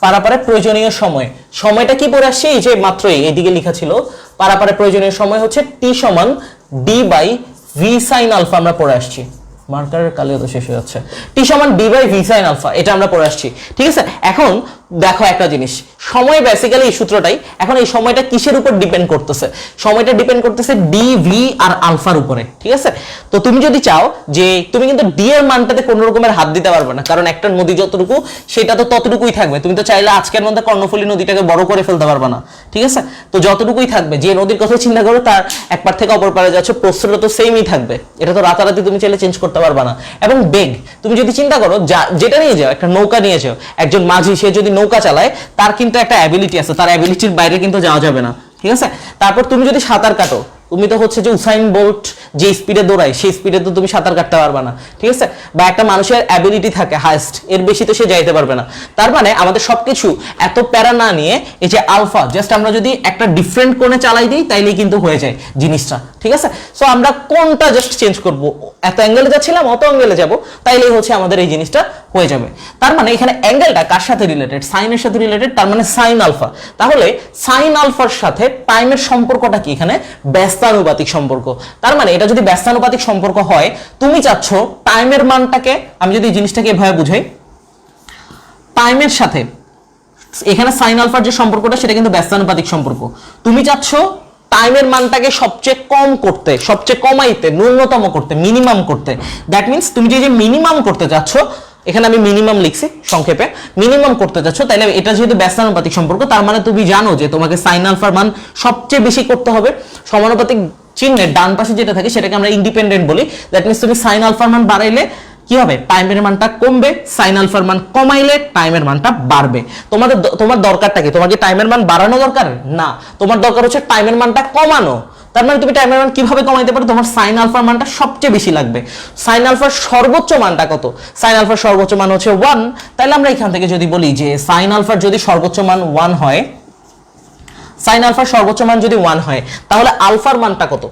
Speaker 1: পারাপারে প্রয়োজনীয় সময়, সময়টা কি পড়ে আসছে? এই যে মাত্রই এইদিকে লেখা ছিল, পারাপারে প্রয়োজনীয় সময় হচ্ছে টি সমান d by v sine alpha. আমরা পড়ে আসছি, মার্কারের কালিও তো শেষ হয়ে যাচ্ছে। টি সমান d by v sine alpha, এটা আমরা পড়ে আসছি, ঠিক আছে। এখন দেখো একটা জিনিস, সময় বেসিক্যালি এই সূত্রটাই। এখন এই সময়টা কিসের উপর ডিপেন্ড করতেছে? সময়টা ডিপেন্ড করতেছে ডি, ভি আর আলফার উপরে, ঠিক আছে। তো তুমি যদি চাও যে তুমি কিন্তু ডি এর মানটাতে কোনো রকমের হাত দিতে পারবে না, কারণ একটা নদী যতটুকু সেটা তো ততটুকুই থাকবে। তুমি তো চাইলে আজকের মধ্যে কর্ণফুলী নদীটাকে বড় করে ফেলতে পারবে না, ঠিক আছে। তো যতটুকুই থাকবে, যে নদীর কথা চিন্তা করো তার এক পার থেকে অপর পারে যাচ্ছে, প্রস্থটা তো সেমই থাকবে, এটা তো রাতারাতি তুমি চাইলে চেঞ্জ করতে পারবে না। এবং বেগ, তুমি যদি চিন্তা করো যেটা নিয়ে যাও, একটা নৌকা নিয়ে যাও, একজন মাঝি সে যদি নৌকা চালায় তার কিন্তু একটা অ্যাবিলিটি আছে, তার অ্যাবিলিটির বাইরে কিন্তু যাওয়া যাবে না, ঠিক আছে। তারপর তুমি যদি সাঁতার কাটো, তুমি তো হচ্ছে যে উসাইন বোল্ট যে স্পিডে দৌড়ায় সেই স্পিডে তো তুমি সাঁতার কাটতে পারবে না, ঠিক আছে। বা একটা মানুষের অ্যাবিলিটি থাকে হাইস্ট, এর বেশি তো সে যাইতে পারবে না। তার মানে আমাদের সবকিছু এত প্যারা না নিয়ে এই যে আলফা, জাস্ট আমরা যদি একটা ডিফারেন্ট কোণে চালাই দিই তাইলেই কিন্তু হয়ে যায় জিনিসটা, ঠিক আছে। সো আমরা কোনটা জাস্ট চেঞ্জ করব, এত অ্যাঙ্গেলে যাচ্ছিলাম অত অ্যাঙ্গেলে যাব, তাইলেই হচ্ছে আমাদের এই জিনিসটা হয়ে যাবে। তার মানে এখানে অ্যাঙ্গেলটা কার সাথে রিলেটেড? সাইনের সাথে রিলেটেড, তার মানে সাইন আলফা। তাহলে সাইন আলফার সাথে টাইমের সম্পর্কটা কি? এখানে ব্যস্তানুপাতিক সম্পর্ক। তার মানে এটা যদি ব্যস্তানুপাতিক সম্পর্ক হয়, তুমি চাচ্ছ টাইমের মানটাকে, আমি যদি জিনিসটাকে এভাবে বুঝাই, টাইমের সাথে এখানে সাইন আলফার যে সম্পর্কটা সেটা কিন্তু ব্যস্তানুপাতিক সম্পর্ক। তুমি চাচ্ছ টাইমের মানটাকে সবচেয়ে কম করতে, সবচেয়ে কমাইতে, ন্যূনতম করতে, মিনিমাম করতে। দ্যাট মিনস তুমি যে মিনিমাম করতে চাচ্ছ, এখানে আমি মিনিমাম লিখছি সংক্ষেপে, মিনিমাম করতে চাচ্ছ, তাইলে এটা যেহেতু ব্যস্তানুপাতিক সম্পর্ক, তার মানে তুমি জানো যে তোমাকে সাইন আলফার মান সবচেয়ে বেশি করতে হবে। সমানুপাতিক চিহ্নের ডান পাশে যেটা থাকে সেটাকে আমরা ইন্ডিপেন্ডেন্ট বলি। দ্যাট মিনস তুমি সাইন আলফার মান বাড়াইলে কি হবে? টাইমের মানটা কমবে, সাইন আলফার মান কমাইলে টাইমের মানটা বাড়বে। তোমার দরকারটা কি? তোমার কি টাইমের মান বাড়ানো দরকার? না, তোমার দরকার হচ্ছে টাইমের মানটা কমানো। তার মানে তুমি টাইমের মান কিভাবে কমাইতে পারো? তোমার সাইন আলফার মানটা সবচেয়ে বেশি লাগবে। সাইন আলফার সর্বোচ্চ মানটা কত? সাইন আলফার সর্বোচ্চ মান হচ্ছে 1। তাহলে আমরা এখান থেকে যদি বলি যে সাইন আলফার যদি সর্বোচ্চ মান 1 হয়, সাইন আলফার সর্বোচ্চ মান যদি 1 হয়, তাহলে আলফার মানটা কত?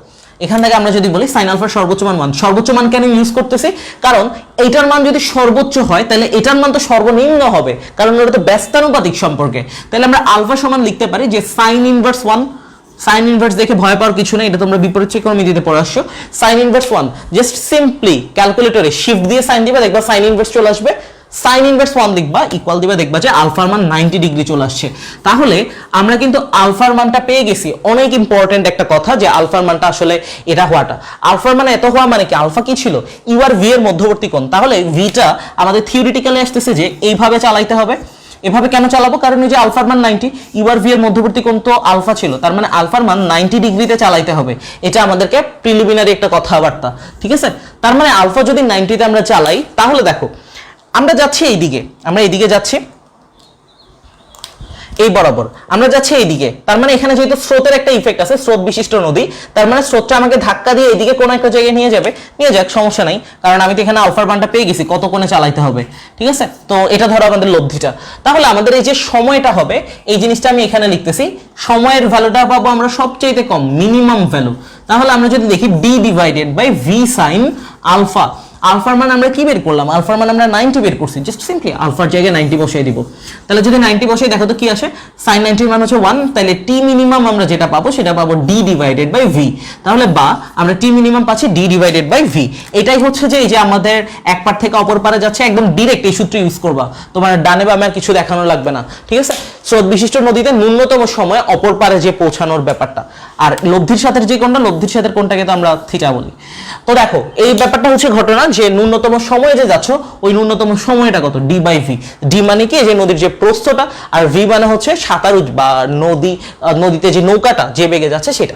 Speaker 1: এখান থেকে আমরা যদি বলি সাইন আলফার সর্বোচ্চ মান 1, সর্বোচ্চ মান কেন ইউজ করতেছি? কারণ এইটার মান যদি সর্বোচ্চ হয় তাহলে এটার মান তো সর্বনিম্ন হবে, কারণ ওটা তো ব্যস্তানুপাতিক সম্পর্কে। তাহলে আমরা আলফা সমান লিখতে পারি যে সাইন ইনভার্স 1, সাইন ইনভার্স দেখে ভয় পাওয়ার কিছু নেই, এটা তোমরা বিপরীত ত্রিকোণমিতিতে পড়ে আসছো। সাইন ইনভার্স 1 জাস্ট সিম্পলি ক্যালকুলেটরে শিফট দিয়ে সাইন দিবা, দেখবা সাইন ইনভার্স চলে আসবে। সাইন ইনভার্স 1 লিখবা, ইকুয়াল দিবা, দেখবা যে আলফার মান 90 ডিগ্রি চলে আসছে। তাহলে আমরা কিন্তু আলফার মানটা পেয়ে গেছি। অনেক ইম্পর্টেন্ট একটা কথা যে আলফার মানটা আসলে এটা হওয়াটা, আলফার মানে এত হওয়া মানে কি, আলফা কি ছিল, ইউ আর ভি এর মধ্যবর্তী কোণ। তাহলে ভিটা আমাদের থিওরিটিক্যালি আসতেছে যে এইভাবে চালাইতে হবে। এভাবে কেন চালাবো, কারণ এই যে আলফার মান 90, ইউ আর ভি এর মধ্যবর্তী কোণ তো আলফা ছিল, তার মানে আলফার মান 90 ডিগ্রিতে চালাইতে হবে। এটা আমাদেরকে প্রিলিমিনারি একটা কথাবার্তা, ঠিক আছে। তার মানে আলফা যদি 90তে আমরা চালাই, তাহলে দেখো আমরা যাচ্ছি এইদিকে, আমরা এইদিকে যাচ্ছি, এই বরাবর আমরা যাচ্ছি এইদিকে। তার মানে এখানে যেহেতু স্রোতের একটা ইফেক্ট আছে, স্রোত বিশিষ্ট নদী, তার মানে স্রোতটা আমাকে ধাক্কা দিয়ে এইদিকে কোনো একটা জায়গায় নিয়ে যাবে, নিয়ে যাক, সমস্যা নাই, কারণ আমি তো এখানে আলফার মানটা পেয়ে গেছি, কত কোণে চালাইতে হবে, ঠিক আছে। তো এটা ধরো আমাদের লব্ধিটা। তাহলে আমাদের এই যে সময়টা হবে, এই জিনিসটা আমি এখানে লিখতেছি, সময়ের ভ্যালুটা পাবো আমরা সবচেয়ে কম, মিনিমাম ভ্যালু। তাহলে আমরা যদি দেখি d divided by v sine alpha, আলফার মান আমরা কি বের করলাম, আলফার মান আমরা 90 বের করছি, জাস্ট সিম্পলি আলফার জায়গায় 90 বসিয়ে দিব। তাহলে যদি 90 বসিয়ে দেখো তো কি আসে, sin 90 এর মান হচ্ছে 1, তাহলে টি মিনিমাম আমরা যেটা পাবো সেটা পাবো ডি ডিভাইডেড বাই ভি। তাহলে বা আমরা টি মিনিমাম পাচ্ছি ডি ডিভাইডেড বাই ভি। এটাই হচ্ছে যে এই যে আমাদের এক পার থেকে অপর পারে যাচ্ছে, একদম ডিরেক্ট এই সূত্র ইউজ করবা, তোমার ডানে বামে আর কিছু দেখানো লাগবে না, ঠিক আছে। স্রোত বিশিষ্ট নদীতে ন্যূনতম সময় অপর পারে যে পৌঁছানোর ব্যাপারটা, আর লব্ধির সাথে যে কোনটা, লব্ধির সাথে কোনটাকে তো আমরা থিটা বলি। তো দেখো এই ব্যাপারটা হচ্ছে ঘটনা যে ন্যূনতম সময়ে যে যাচ্ছ, ওই ন্যূনতম সময়টা কত, ডি বাই ভি। ডি মানে কি, যে নদীর যে প্রস্থটা, আর ভি মানে হচ্ছে সাঁতারু বা নদীতে যে নৌকাটা যে বেগে যাচ্ছে সেটা।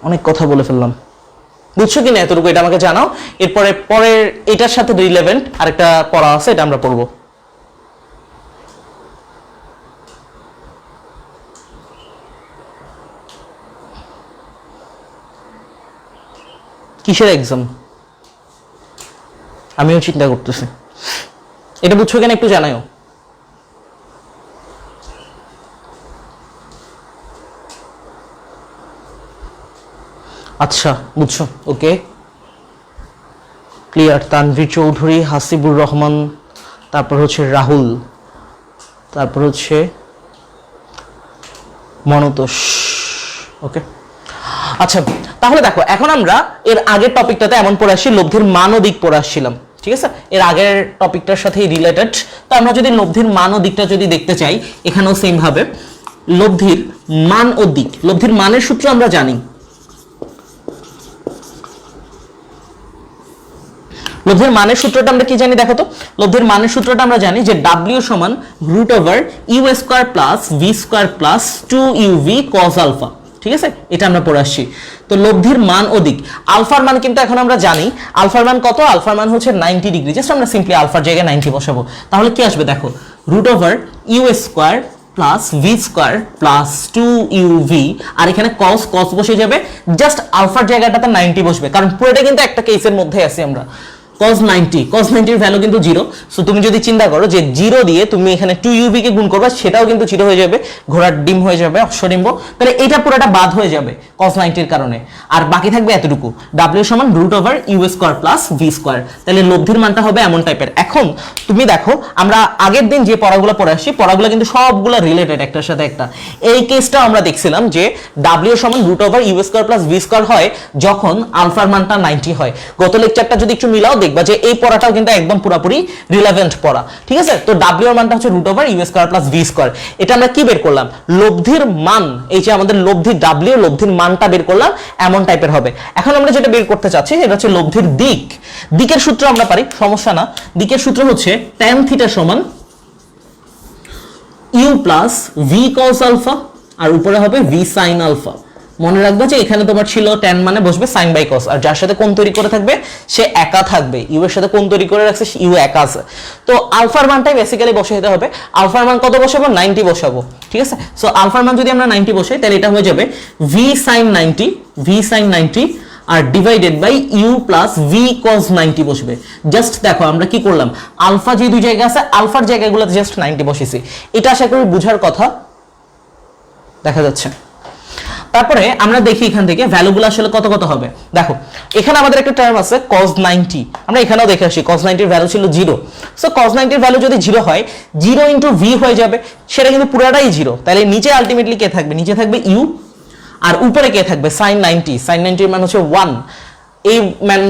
Speaker 1: অনেক কথা বলে ফেললাম, বুঝছো কিনা এতটুকু এটা আমাকে জানাও। এরপরে পরের এটার সাথে রিলেভেন্ট আরেকটা পড়া আছে, এটা আমরা পড়বো। কিসের এক্সাম আমিও চিন্তা করতেছি, এটা বুঝছো কেন একটু জানাও। আচ্ছা বুঝছো, ওকে ক্লিয়ার। তানভীর চৌধুরী, হাসিবুর রহমান, তারপর হচ্ছে রাহুল, তারপর হচ্ছে মনতোষ, ওকে। আচ্ছা তাহলে দেখো এখন আমরা এর আগের টপিকটাতে এমন পড়ে আসছি, লব্ধির মান ও দিক পড়ে আসছিলাম, ঠিক আছে, এর আগের টপিকটার সাথেই রিলেটেড। তো আমরা যদি লব্ধির মান ও দিকটা যদি দেখতে চাই, এখানেও সেম ভাবে লব্ধির মান ও দিক, লব্ধির মানের সূত্র আমরা জানি, লব্ধির মানের সূত্রটা আমরা কি জানি দেখো তো, লব্ধির মানের সূত্রটা আমরা জানি যে W সমান √ইউ square plus v square plus 2uv cos alpha, ঠিক আছে, এটা আমরা পড়ে আসছি। তো লব্ধির মান ও দিক, আলফার মান কিন্তু এখন আমরা জানি, আলফার মান কত, আলফার মান হচ্ছে 90 ডিগ্রি, জাস্ট আমরা সিম্পলি আলফার জায়গায় 90 বসাবো। তাহলে কি আসবে দেখো, √ইউ square plus v square plus 2uv, আর এখানে cos বসে যাবে, জাস্ট আলফার জায়গাটাতে 90 বসবে, কারণ পুরোটা কিন্তু একটা কেসের মধ্যে আছি আমরা। cos 90 এর ভ্যালু কিন্তু 0, সো তুমি যদি চিন্তা করো যে 0 দিয়ে তুমি এখানে 2uv কে গুণ করবে, সেটাও কিন্তু 0 হয়ে যাবে, ঘোড়ার ডিম হয়ে যাবে, অশ্বডিম্ব, তাহলে এটা পুরোটা বাদ হয়ে যাবে cos 90 এর কারণে, আর বাকি থাকবে এতটুকু, w সমান √ইউ স্কয়ার প্লাস ভি স্কয়ার। তাহলে লব্ধির মানটা হবে এমন টাইপের। এখন তুমি দেখো আমরা আগের দিন যে পড়াগুলো পড়ে আসছি, পড়াগুলো কিন্তু সবগুলো রিলেটেড একটার সাথে একটা। এই কেসটা আমরা দেখছিলাম যে w সমান √ইউ স্কয়ার প্লাস ভি স্কয়ার হয় যখন আলফার মানটা 90 হয়। গত লেকচারটা যদি একটু মিলাও দেখবা যে এই পড়াটাও কিন্তু একদম পুরোপুরি রিলেভেন্ট পড়া, ঠিক আছে। তো w এর মানটা হচ্ছে √ইউ স্কয়ার প্লাস ভি স্কয়ার। এটা আমরা কি বের করলাম, লব্ধির মান, এই যে আমাদের লব্ধি w, লব্ধির মানটা বের করলাম, এমন টাইপের হবে। এখন আমরা যেটা বের করতে চাচ্ছি সেটা হচ্ছে লব্ধির দিক। দিকের সূত্র আমরা পারি, সমস্যা না। দিকের সূত্র হচ্ছে tan থিটা সমান u plus v cos alpha, আর উপরে হবে ভি sin আলফা। মনে রাখবে যে এখানে তোমার ছিল tan মানে বসবে sin বাই cos, আর যার সাথে কোণ তৈরি করে থাকবে সে একা থাকবে, ইউ এর সাথে কোণ তৈরি করে রাখছে, ইউ একা আছে। তো আলফার মানটাই বেসিক্যালি বসে দিতে হবে। আলফার মান কত বসাবো, 90 বসাবো, ঠিক আছে। সো আলফার মান যদি আমরা 90 বসাই, তাহলে এটা হয়ে যাবে ভি sin 90 আর divided by u plus v cos 90 বসবে। জাস্ট দেখো আমরা কি করলাম, আলফা যে দুই জায়গা আছে, আলফার জায়গাগুলোতে জাস্ট 90 বসেছি। এটা আশা করি বুঝার কথা, দেখা যাচ্ছে। তারপরে আমরা দেখি এখান থেকে ভ্যালুগুলো আসলে কত কত হবে। দেখো এখানে আমাদের একটা টার্ম আছে cos 90, আমরা এখানেও দেখে আসি cos 90 এর ভ্যালু ছিল 0। সো cos 90 এর ভ্যালু যদি 0 হয় 0 ইনটু v হয়ে যাবে, সেটা কিন্তু পুরোটাই 0। তাহলে নিচে আলটিমেটলি কে থাকবে, নিচে থাকবে u, আর উপরে কে থাকবে sin 90। sin 90 এর মান হচ্ছে 1। এই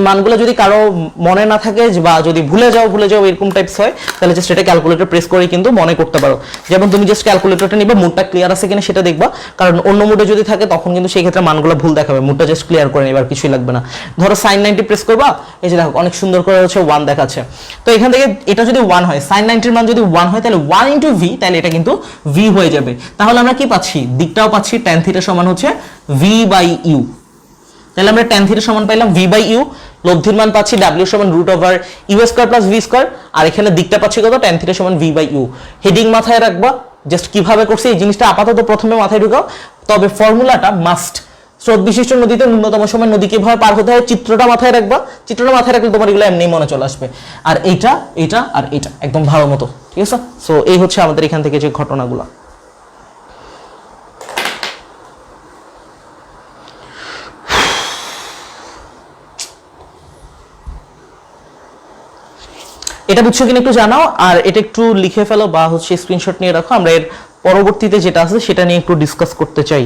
Speaker 1: মানগুলো যদি কারো মনে না থাকে বা যদি ভুলে যাও এরকম টাইপস হয়, তাহলে জাস্ট এটা ক্যালকুলেটর প্রেস করে কিন্তু মনে করতে পারো। যেমন তুমি জাস্ট ক্যালকুলেটরটা নিবে, মুডটা ক্লিয়ার আছে কিনা সেটা দেখবা, কারণ অন্য মুডে যদি থাকে তখন কিন্তু সেই ক্ষেত্রে মানগুলো ভুল দেখাবে। মুডটা জাস্ট ক্লিয়ার করে নিবার কিছুই লাগবে না। ধরো sin 90 প্রেস করবা, এই যে দেখো অনেক সুন্দর করে হচ্ছে 1 দেখাচ্ছে। তো এখান থেকে এটা যদি 1 হয়, sin 90 এর মান যদি 1 হয়, তাহলে 1 ইনটু v, তাহলে এটা কিন্তু v হয়ে যাবে। তাহলে আমরা কি পাচ্ছি, দিকটাও পাচ্ছি tan থিটা সমান হচ্ছে v বাই u। তাহলে আমরা tan থিটা সমান পাইলাম v বাই u, লব্ধির মান পাচ্ছি w সমান root over u square plus v square, আর এখানে দিকটা পাচ্ছি কত, tan থিটা সমান v বাই u। হেডিং মাথায় রাখবা, জাস্ট কিভাবে করছি এই জিনিসটা আপাতত প্রথমে মাথায় ঢুকাও, তবে ফর্মুলাটা মাস্ট। স্রোত বিশিষ্ট নদীতে ন্যূনতম সময় নদী কিভাবে পার হতে হয় চিত্রটা মাথায় রাখবা, চিত্রটা মাথায় রাখলে তোমার এগুলো এমনি মনে চলে আসবে। আর এইটা এইটা আর এইটা একদম ভালো মতো, ঠিক আছে। সো এই হচ্ছে আমাদের এখান থেকে যে ঘটনাগুলো। এটা বুঝছো কিনা একটু জানাও, আর এটা একটু লিখে ফেলো বা হচ্ছে স্ক্রিনশট নিয়ে রাখো। আমরা এর পরবর্তীতে যেটা আছে সেটা নিয়ে একটু ডিসকাস করতে চাই।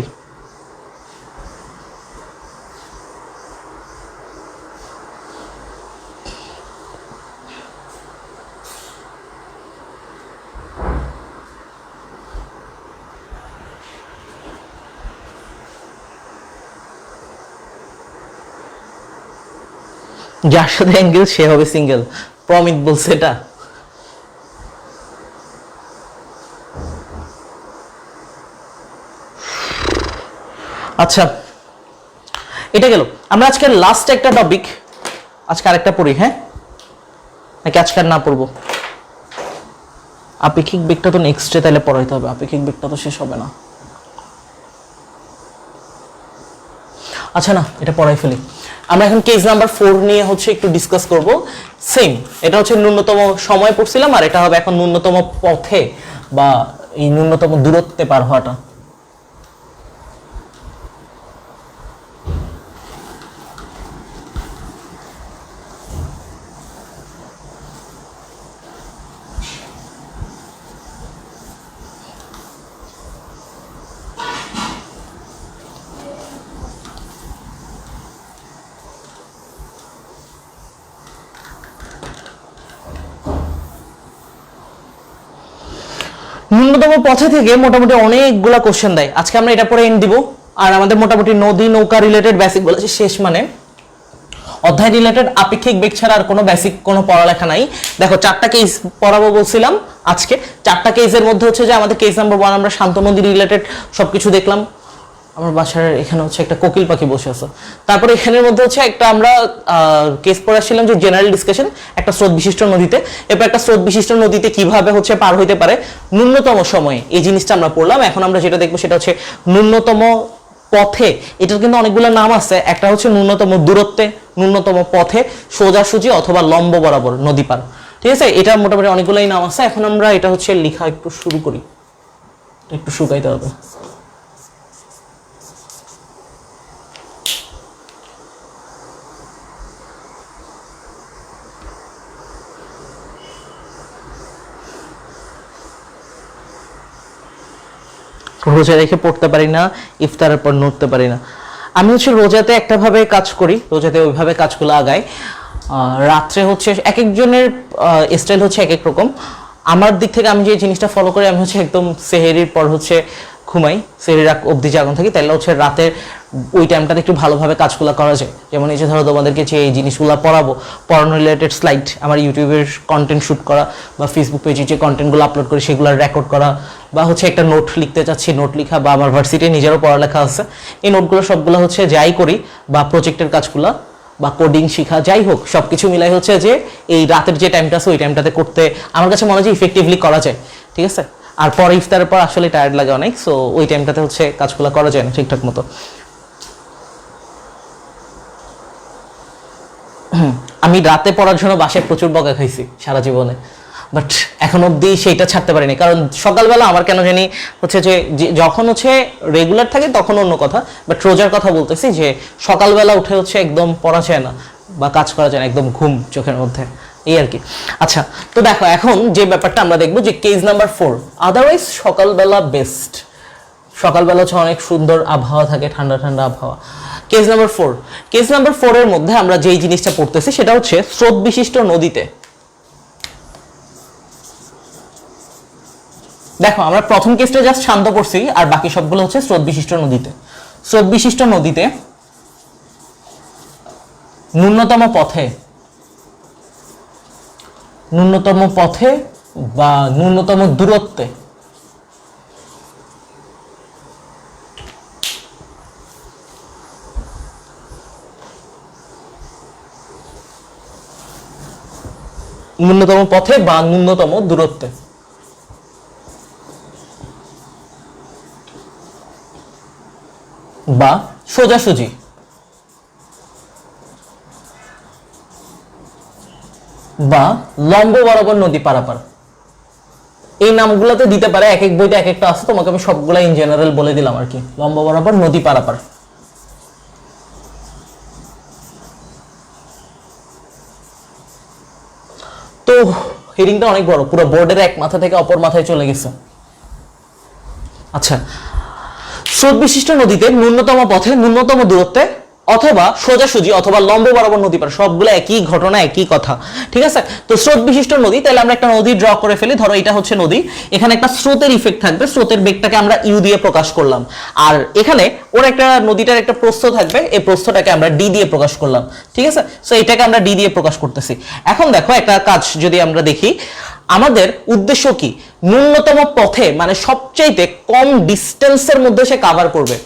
Speaker 1: যার সাথে অ্যাঙ্গেল সে হবে সিঙ্গেল, প্রমিত বলছে এটা। আচ্ছা এটা গেল। আমরা আজকে লাস্ট একটা টপিক, আজকে আরেকটা পড়ি, হ্যাঁ নাকি আজকে আর না পড়বো? আপেক্ষিক বেগটা তো নেক্সট ডে তাহলে পড়াইতে হবে, আপেক্ষিক বেগটা তো শেষ হবে না। আচ্ছা না, এটা পড়াই ফেলি। আমরা এখন কেস নাম্বার 4 নিয়ে হচ্ছে একটু ডিসকাস করব। সেম, এটা হচ্ছে ন্যূনতম সময় পড়ছিলাম, আর এটা হবে এখন ন্যূনতম পথে বা এই ন্যূনতম দূরত্বে পার হওয়াটা। ন্যূনতম পথে থেকে মোটামুটি অনেকগুলা কোশ্চেন দেয়। আজকে আমরা এটা পরে এন্ড দিব, আর আমাদের মোটামুটি নদী নৌকা রিলেটেড বেসিক বলেছে শেষ। মানে অধ্যায় রিলেটেড আপেক্ষিক বেগ ছাড়া আর কোনো বেসিক কোনো পড়ালেখা নাই। দেখো 4টা কেস পড়াবো বলছিলাম আজকে। 4টা কেসের মধ্যে হচ্ছে যে আমাদের কেস নাম্বার 1 আমরা শান্ত নদী রিলেটেড সবকিছু দেখলাম। আমার বাসার এখানে হচ্ছে একটা কোকিল পাখি বসে আছে। তারপরে এখানের মধ্যে হচ্ছে একটা আমরা কেস পড়াচ্ছিলাম যে জেনারেল ডিসকাশন একটা স্রোত বিশিষ্ট নদীতে। এরপর একটা স্রোত বিশিষ্ট নদীতে কিভাবে হচ্ছে পার হইতে পারে ন্যূনতম সময়ে, এই জিনিসটা আমরা পড়লাম। এখন আমরা যেটা দেখবো সেটা হচ্ছে ন্যূনতম পথে। এটার কিন্তু অনেকগুলো নাম আছে। একটা হচ্ছে ন্যূনতম দূরত্বে, ন্যূনতম পথে, সোজাসুজি অথবা লম্ব বরাবর নদী পার, ঠিক আছে। এটা মোটামুটি অনেকগুলোই নাম আছে। এখন আমরা এটা হচ্ছে লেখা একটু শুরু করি, একটু শুকাইতে হবে। রোজা রেখে পড়তে পারি না, ইফতারের পর নড়তে পারি না। আমি হচ্ছে রোজাতে একটা ভাবে কাজ করি, রোজাতে ওইভাবে কাজগুলো আগাই। রাত্রে হচ্ছে এক একজনের স্টাইল হচ্ছে এক এক রকম। আমার দিক থেকে আমি যে জিনিসটা ফলো করি, আমি হচ্ছে একদম সেহেরির পর হচ্ছে ঘুমাই, সেহেরির অবধি জাগন থাকি। তাহলে হচ্ছে রাতের ওই টাইমটাতে একটু ভালোভাবে কাজগুলো করা যায়। যেমন এই যে ধরো তোমাদেরকে যে এই জিনিসগুলো পড়ানো রিলেটেড স্লাইড, আমার ইউটিউবের কন্টেন্ট শ্যুট করা বা ফেসবুক পেজে যে কন্টেন্টগুলো আপলোড করি সেগুলো রেকর্ড করা, বা হচ্ছে একটা নোট লিখতে চাচ্ছি নোট লেখা, বা আমার ভার্সিটির নিজেরও পড়ালেখা আছে, এই নোটগুলো সবগুলো হচ্ছে যাই করি, বা প্রজেক্টের কাজগুলো বা কোডিং শেখা, যাই হোক সবকিছু মিলাই হচ্ছে যে এই রাতের যে টাইমটা আছে ওই টাইমটাতে করতে আমার কাছে মনে হয় যে ইফেক্টিভলি করা যায়, ঠিক আছে। আর পরে ইফতারের পর আসলে টায়ার্ড লাগে অনেক, সো ওই টাইমটাতে হচ্ছে কাজগুলো করা যায় না ঠিকঠাক মতো। আমি রাতে পড়ার জন্য বাসায় প্রচুর বকা খাইছি সারা জীবনে। বাট এখন অবধি সেইটা ছাড়তে পারিনি, কারণ সকালবেলা আমার কেন জানি হচ্ছে যে যখন হচ্ছে রেগুলার থাকে তখন অন্য কথা, বাট রোজার কথা বলতেছি যে সকালবেলা উঠে হচ্ছে একদম পড়া যায় না বা কাজ করা যায় না, একদম ঘুম চোখের মধ্যে, এই আর কি। আচ্ছা, তো দেখো এখন যে ব্যাপারটা আমরা দেখবো যে কেস নাম্বার 4, আদারওয়াইজ সকালবেলা বেস্ট, সকালবেলা হচ্ছে অনেক সুন্দর আবহাওয়া থাকে, ঠান্ডা ঠান্ডা আবহাওয়া। কেস নাম্বার 4, কেস নাম্বার 4 এর মধ্যে আমরা যেই জিনিসটা পড়তেছি সেটা হচ্ছে স্রোত বিশিষ্ট নদীতে। দেখো আমরা প্রথম কেসটা জাস্ট শান্ত করছি, আর বাকি সবগুলো হচ্ছে স্রোত বিশিষ্ট নদীতে। স্রোত বিশিষ্ট নদীতে ন্যূনতম পথে বা ন্যূনতম দূরত্বে বা সোজাসুজি বা লম্ব বরাবর নদী পারাপার, এই নামগুলোতে দিতে পারে, এক এক বইতে এক একটা আছে, তোমাকে আমি সবগুলা ইন জেনারেল বলে দিলাম আর কি। লম্ব বরাবর নদী পারাপার। তো হেডিংটা অনেক বড়, পুরো বোর্ডের এক মাথা থেকে অপর মাথায় চলে গেছে। আচ্ছা, স্রোত বিশিষ্ট নদীতে ন্যূনতম পথে ন্যূনতম দূরত্বে অথবা সোজাসুজি অথবা লম্ব বরাবর নদী পার, সবগুলো একই ঘটনা, একই কথা, ঠিক আছে। তো স্রোত বিশিষ্ট নদী, তাহলে আমরা একটা নদী ড্র করে ফেলি। ধরো এটা হচ্ছে নদী, এখানে একটা স্রোতের ইফেক্ট থাকবে, স্রোতের বেগটাকে আমরা ইউ দিয়ে প্রকাশ করলাম, আর এখানে ওর একটা নদীটার একটা প্রস্থ থাকবে, এই প্রস্থটাকে আমরা ডি দিয়ে প্রকাশ করলাম, ঠিক আছে। সো এটাকে আমরা ডি দিয়ে প্রকাশ করতেছি। এখন দেখো একটা কাজ যদি আমরা দেখি, আমাদের উদ্দেশ্য কি, ন্যূনতম পথে মানে সবচাইতে কম ডিস্টেন্সের মধ্যে সে কভার করবে।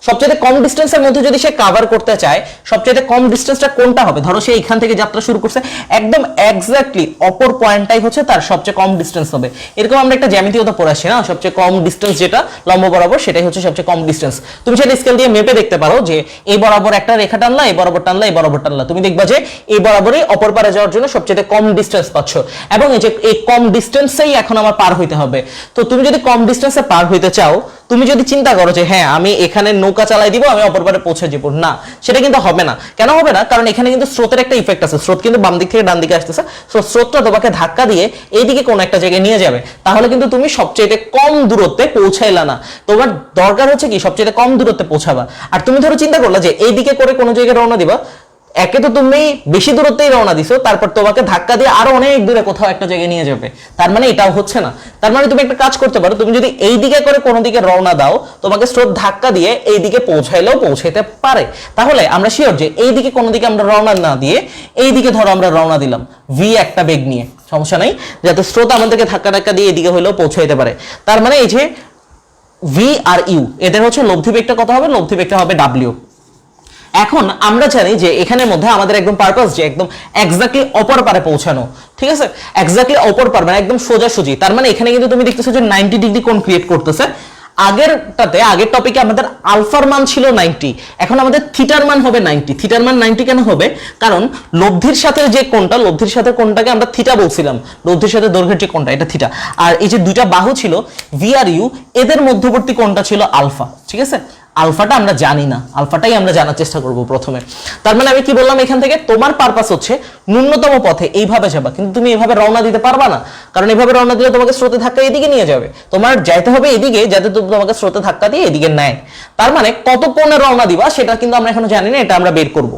Speaker 1: সবচেয়ে কম ডিস্টেন্সের মধ্যে যদি সে কভার করতে চায়, সবচেয়ে কম ডিস্টেন্সটা কোনটা হবে? ধরো সে এখান থেকে যাত্রা শুরু করছে, একদম এক্স্যাক্টলি অপর পয়েন্টটাই হচ্ছে তার সবচেয়ে কম ডিস্টেন্স হবে। এরকম আমরা একটা জ্যামিতিও তো পড়ে আসি না, সবচেয়ে কম ডিস্টেন্স যেটা লম্ব বরাবর, সেটাই হচ্ছে সবচেয়ে কম ডিস্টেন্স। তুমি সেটা স্কেল দিয়ে মেপে দেখতে পারো যে এই বরাবর একটা রেখা টানলা, এই বরাবর টানলা, এই বরাবর টানলা, তুমি দেখবা যে এই বরাবরই অপর পারে যাওয়ার জন্য সবচেয়ে কম ডিস্টেন্স পাচ্ছ, এবং এই যে এই কম ডিস্টেন্সেই এখন আমার পার হইতে হবে। তো তুমি যদি কম ডিস্টেন্সে পার হইতে চাও, তুমি যদি চিন্তা করো যে হ্যাঁ আমি এখানে নৌকা চালাই দিব, আমি অপর পারে পৌঁছে যাব, না, সেটা কিন্তু হবে না। কেন হবে না? কারণ এখানে কিন্তু স্রোতের একটা ইফেক্ট আছে, স্রোত কিন্তু বাম দিক থেকে ডান দিকে আসতেছে, স্রোতটা তোমাকে ধাক্কা দিয়ে এইদিকে কোনো একটা জায়গায় নিয়ে যাবে, তাহলে কিন্তু তুমি সবচেয়ে কম দূরত্বে পৌঁছাইলা না। তোমার দরকার হচ্ছে কি সবচেয়ে কম দূরত্বে পৌঁছাবা। আর তুমি ধরো চিন্তা করলা যে এইদিকে করে কোনো জায়গায় রওনা দিবা, একে তো তুমি বেশি দূরত্বেই রওনা দিছো, তারপর তোমাকে ধাক্কা দিয়ে আরো অনেক দূরে কোথাও একটা জায়গায় নিয়ে যাবে, তার মানে এটাও হচ্ছে না। তার মানে তুমি একটা কাজ করতে পারো, তুমি যদি এই দিকে করে কোনো দিকে রওনা দাও, তোমাকে স্রোত ধাক্কা দিয়ে এই দিকে পৌঁছাইলেও পৌঁছাইতে পারে। তাহলে আমরা শিওর যে এই দিকে কোনো দিকে আমরা রওনা না দিয়ে এই দিকে ধরো আমরা রওনা দিলাম ভি একটা বেগ নিয়ে, সমস্যা নাই, যাতে স্রোত আমাদেরকে ধাক্কা ধাক্কা দিয়ে এদিকে হইলেও পৌঁছাইতে পারে। তার মানে এই যে ভি আর ইউ, এদের হচ্ছে লব্ধি বেগটা কত হবে? লব্ধি বেগটা হবে ডাব্লিউ। এখন আমরা জানি যে এখানের মধ্যে আমাদের একদম পারপাস যে একদম এক্স্যাক্টলি অপর পারে পৌঁছানো, ঠিক আছে, এক্স্যাক্টলি অপর পার মানে একদম সোজাসুজি। তার মানে এখানে কিন্তু তুমি দেখতেছো যে 90 ডিগ্রি কোণ ক্রিয়েট করতেছে। আগের টপিকে আমাদের আলফার মান ছিল 90, এখন আমাদের থিটার মান হবে 90। থিটার মান 90 কেন হবে? কারণ লব্ধির সাথে যে কোণটা, লব্ধির সাথে কোণটাকে আমরা থিটা বলছিলাম, লব্ধির সাথে দৈর্ঘ্যের যে কোণটা এটা থিটা, আর এই যে দুইটা বাহু ছিল ভি আর ইউ, এদের মধ্যবর্তী কোণটা ছিল আলফা, ঠিক আছে। আলফাটা আমরা জানি না, আলফাটাই আমরা জানার চেষ্টা করব প্রথমে। তার মানে আমি কি বললাম এখান থেকে, তোমার পারপাস হচ্ছে ন্যূনতম পথে এইভাবে যাবা, কিন্তু তুমি এইভাবে রওনা দিতে পারবা না, কারণ এইভাবে রওনা দিলে তোমাকে স্রোতে ধাক্কা এদিকে নিয়ে যাবে। তোমার যাইতে হবে এদিকে, যাতে তোমাকে স্রোতে ধাক্কা দিয়ে এদিকে নেয়। তার মানে কত কোণে রওনা দিবা সেটা কিন্তু আমরা এখনো জানি না, এটা আমরা বের করব।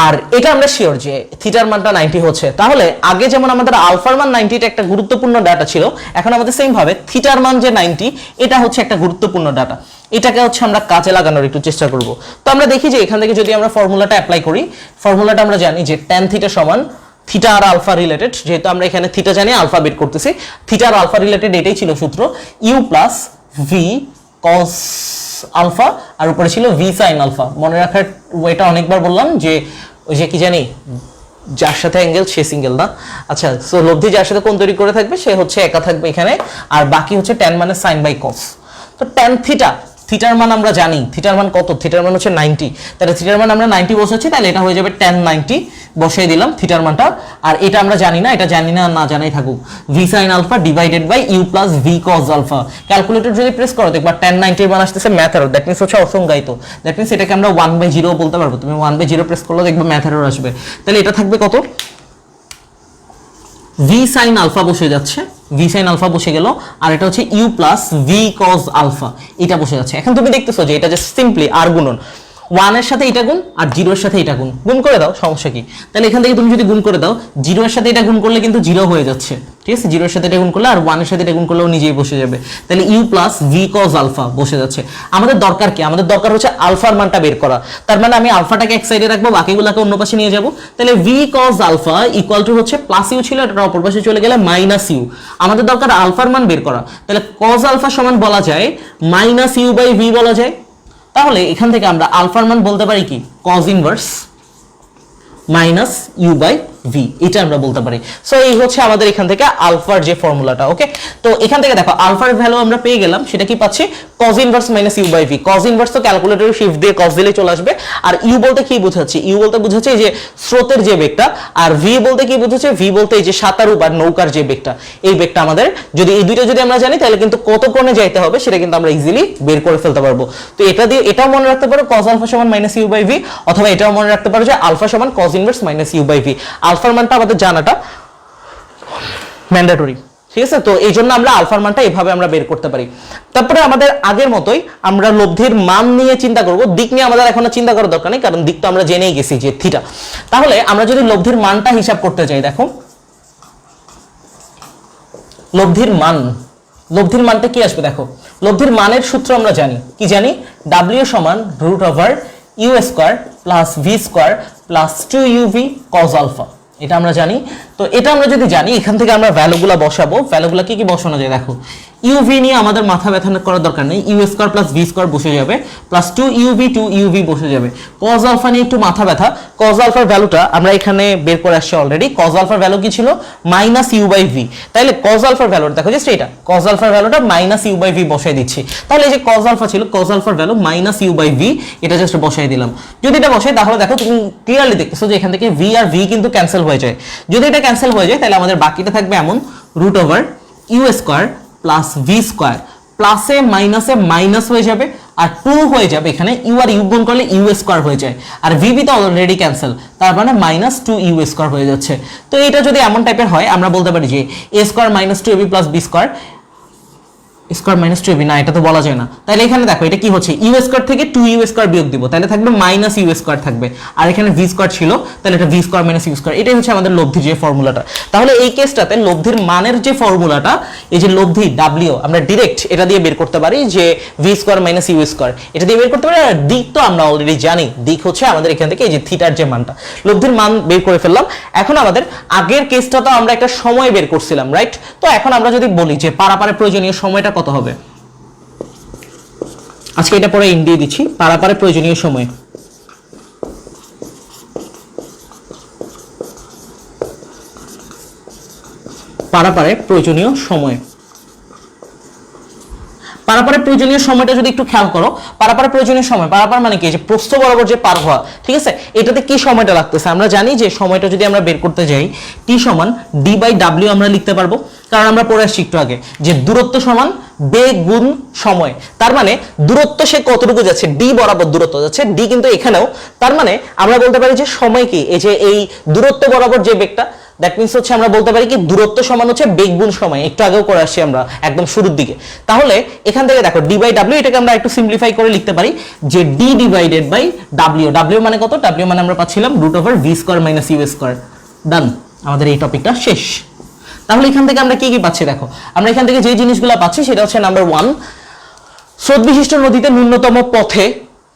Speaker 1: আর এটা আমরা শিওর যে থিটার মানটা 90 হচ্ছে। তাহলে আগে যেমন আমাদের আলফার মান 90 টা একটা গুরুত্বপূর্ণ ডাটা ছিল, এখন আমাদের সেম ভাবে থিটার মান যে 90 এটা হচ্ছে একটা গুরুত্বপূর্ণ ডাটা। এটাকে হচ্ছে আমরা কাজে লাগানোর একটু চেষ্টা করব। তো আমরা দেখি যে এখান থেকে যদি আমরা ফর্মুলাটা অ্যাপ্লাই করি, ফর্মুলাটা আমরা জানি যে tan থিটা সমান থিটা আর আলফা রিলেটেড, যেহেতু আমরা এখানে থিটা জানি আলফা বের করতেছি, থিটা আর আলফা রিলেটেড এটাই ছিল সূত্র, u plus v cos alpha আর উপরে ছিল ভি সাইন আলফা। মনে রাখার এটা অনেকবার বললাম যে ওই যে কি জানি, যার সাথে অ্যাঙ্গেল সে সিঙ্গেল না। আচ্ছা, সো লব্ধি যার সাথে কোণ তৈরি করে থাকবে সে হচ্ছে একা থাকবে এখানে, আর বাকি হচ্ছে tan মানে সাইন বাই কস। তো tan থিটা থিটার মান আমরা জানি, থিটার মান কত, থিটার মান হচ্ছে 90, তাহলে থিটার মান আমরা 90 বসাচ্ছি, তাহলে এটা হয়ে যাবে tan 90 বসাই দিলাম থিটার মানটা। আর এটা আমরা জানি না, এটা জানি না, না জানাই থাকুক, v sin alpha ডিভাইডেড বাই u প্লাস v cos alpha। ক্যালকুলেটর যদি প্রেস করো দেখবা tan 90 এর মান আসতেছে ম্যাথ এরর, দ্যাট মিন্স হচ্ছে অসংজ্ঞায়িত, দ্যাট মিন্স এটাকে আমরা 1/0 বলতে পারবো। তুমি 1/0 প্রেস করলে দেখবে ম্যাথ এরর আসবে। তাহলে এটা থাকবে কত, v sin alpha বসে যাচ্ছে, v sin alpha বসে গেল, আর এটা হচ্ছে u প্লাস v cos alpha, এটা বসে যাচ্ছে। এখন তুমি দেখতেছো যে এটা যে সিম্পলি আর গুণন, 1 এর সাথে এটা গুণ আর 0 এর সাথে এটা গুণ করে দাও, সমস্যা কি? তাহলে এখান থেকে তুমি যদি গুণ করে দাও, 0 এর সাথে এটা গুণ করলে কিন্তু 0 হয়ে যাচ্ছে, ঠিক আছে? 0 এর সাথে এটা গুণ করলে আর 1 এর সাথে এটা গুণ করলেও নিজেই বসে যাবে। তাহলে u প্লাস v cos alpha বসে যাচ্ছে। আমাদের দরকার কি? আমাদের দরকার হচ্ছে আলফার মানটা বের করা। তার মানে আমি আলফাটাকে এক সাইডে রাখবো, বাকিগুলোকে অন্য পাশে নিয়ে যাব। তাহলে v cos alpha equal to হচ্ছে প্লাস ইউ ছিল, এটা অপর পাশে চলে গেলে মাইনাস ইউ। আমাদের দরকার আলফার মান বের করা। তাহলে cos alpha সমান বলা যায় মাইনাস ইউ বাই v বলা যায়। তাহলে এখান থেকে আমরা আলফার মান বলতে পারি কি, cos inverse minus u by v, এটা আমরা বলতে পারি। সো এই হচ্ছে আমাদের এখান থেকে আলফার যে ফর্মুলাটা। ওকে, তো এখান থেকে দেখো আলফার ভ্যালু আমরা পেয়ে গেলাম, সেটা কি পাচ্ছি, cos inverse minus u by v। cos inverse তো ক্যালকুলেটরে শিফট দিয়ে cos দিলে চলে আসবে। আর ইউ বলতে কি বোঝাচ্ছি, ইউ বলতে বোঝাচ্ছে এই যে স্রোতের যে বেগটা, আর v বলতে কি বোঝাচ্ছে, v বলতে এই যে সাঁতারু বা নৌকার যে বেগটা, এই বেগটা আমাদের যদি এই দুইটা যদি আমরা জানি, তাহলে কিন্তু কত কোণে যাইতে হবে সেটা কিন্তু আমরা ইজিলি বের করে ফেলতে পারবো। তো এটা দিয়ে এটাও মনে রাখতে পারো cos আলফা সমান মাইনাস ইউ বাই v, অথবা এটাও মনে রাখতে পারো যে আলফা সমান cos inverse minus u by v। আলফার মানটা আমাদের জানাটা ম্যান্ডেটরি, ঠিক আছে? তো এই জন্য আমরা আলফার মানটা এভাবে আমরা বের করতে পারি। তারপরে আমাদের আগের মতোই আমরা লব্ধির মান নিয়ে চিন্তা করব, দিক নিয়ে আমাদের এখন চিন্তা করার দরকার নেই, কারণ দিক তো আমরা জেনেই গেছি যে থিটা। তাহলে আমরা যদি লব্ধির মানটা হিসাব করতে চাই, দেখো লব্ধির মানটা কি আসবে, দেখো লব্ধির মানের সূত্র আমরা জানি, কি জানি, w সমান root over u square plus v square plus 2uv cos alpha, এটা আমরা জানি। তো এটা আমরা যদি জানি, এখান থেকে আমরা ভ্যালুগুলো বসাবো। ভ্যালুগুলো কি কি বসানো যায়, দেখো uv নিয়ে আমাদের মাথা ব্যথা করার দরকার নেই, u square plus v square বসে যাবে, প্লাস 2uv বসে যাবে। cos আলফা নিয়ে একটু মাথা ব্যথা, cos আলফার ভ্যালুটা আমরা এখানে বের করে আসছি অলরেডি। cos আলফার ভ্যালু কি ছিল, মাইনাস ইউ বাই ভি। তাহলে cos আলফার ভ্যালুটা দেখো, জাস্ট এটা cos আলফার ভ্যালুটা মাইনাস ইউ বাই ভি বসাই দিচ্ছি। তাহলে এই যে cos আলফা ছিল, cos আলফার value minus u by v, এটা জাস্ট বসাই দিলাম। যদি এটা বসাই, তাহলে দেখো তুমি ক্লিয়ারলি দেখতেছো যে এখান থেকে ভি আর ভি কিন্তু ক্যান্সেল হয়ে যায়। যদি এটা ক্যান্সেল হয়ে যায়, তাহলে আমাদের বাকিটা থাকবে এমন, root over u square plus v square, প্লাসে মাইনাসে মাইনাস হয়ে যাবে, আর 2 হয়ে যাবে এখানে, ইউ আর ইউ গুণ করলে ইউ স্কোয়ার হয়ে যায়, আর ভিবি তো অলরেডি ক্যান্সেল, তার মানে মাইনাস 2u স্কোয়ার হয়ে যাচ্ছে। তো এটা যদি এমন টাইপের হয়, আমরা বলতে পারি যে a square minus 2ab plus b square, square minus 2ab, না এটা তো বলা যায় না। তাহলে এখানে দেখো এটা কি হচ্ছে, ইউ স্কোয়ার থেকে 2u স্কোয়ার বিয়োগ দিব, তাহলে থাকবে মাইনাস ইউ স্কোয়ার থাকবে, আর এখানে ভি স্কোয়ার ছিল, তাহলে এটা v square minus u square. এটাই হচ্ছে আমাদের লব্ধির যে ফর্মুলাটা। তাহলে এই কেসটাতে লব্ধির মানের যে ফর্মুলাটা, এই যে লব্ধি w, আমরা ডিরেক্ট এটা দিয়ে বের করতে পারি যে v square minus u square, এটা দিয়ে বের করতে পারি। আর দিক তো আমরা অলরেডি জানি, দিক হচ্ছে আমাদের এখান থেকে এই যে থিটার যে মানটা, লব্ধির মান বের করে ফেললাম। এখন আমাদের আগের কেসটা তো আমরা একটা সময় বের করছিলাম, রাইট? তো এখন আমরা যদি বলি যে পারাপারে প্রয়োজনীয় সময়টা কত হবে, আজকে এটা পরে ইন দিয়ে দিচ্ছি, পারাপারে প্রয়োজনীয় সময়। পারাপারে প্রয়োজনীয় সময়, পারাপারের প্রয়োজনীয় সময়টা যদি একটু খেয়াল করো, পারাপারের প্রয়োজনীয় সময়, পারাপার মানে কি, যে প্রস্থ বরাবর যে পার হওয়া, ঠিক আছে? এটাতে কি সময়টা লাগতেছে, আমরা জানি যে সময়টা যদি আমরা বের করতে যাই, t সমান d বাই w আমরা লিখতে পারবো, কারণ আমরা পড়ে আসছি একটু আগে যে দূরত্ব সমান বেগ গুণ সময়। তার মানে দূরত্ব সে কতটুকু যাচ্ছে, d বরাবর দূরত্ব যাচ্ছে, d কিন্তু এখানেও, তার মানে আমরা বলতে পারি যে সময় কি, এই যে এই দূরত্ব বরাবর যে বেগটা, দ্যাট মিন্স হচ্ছে আমরা বলতে পারি কি দূরত্ব সমান হচ্ছে বেগ গুণ সময়। একটু আগেও করে আসছি আমরা একদম শুরুর দিকে। তাহলে এখান থেকে দেখো d বাই w, এটাকে আমরা একটু সিম্পলিফাই করে লিখতে পারি যে d divided by w। w মানে কত, w মানে আমরা পাচ্ছিলাম root over v square minus u square. ডান, আমাদের এই টপিকটা শেষ। তাহলে এখান থেকে আমরা কি কি পাচ্ছি, দেখো আমরা এখান থেকে যে জিনিসগুলো পাচ্ছি সেটা হচ্ছে নাম্বার 1, স্রোত বিশিষ্ট নদীতে ন্যূনতম পথে,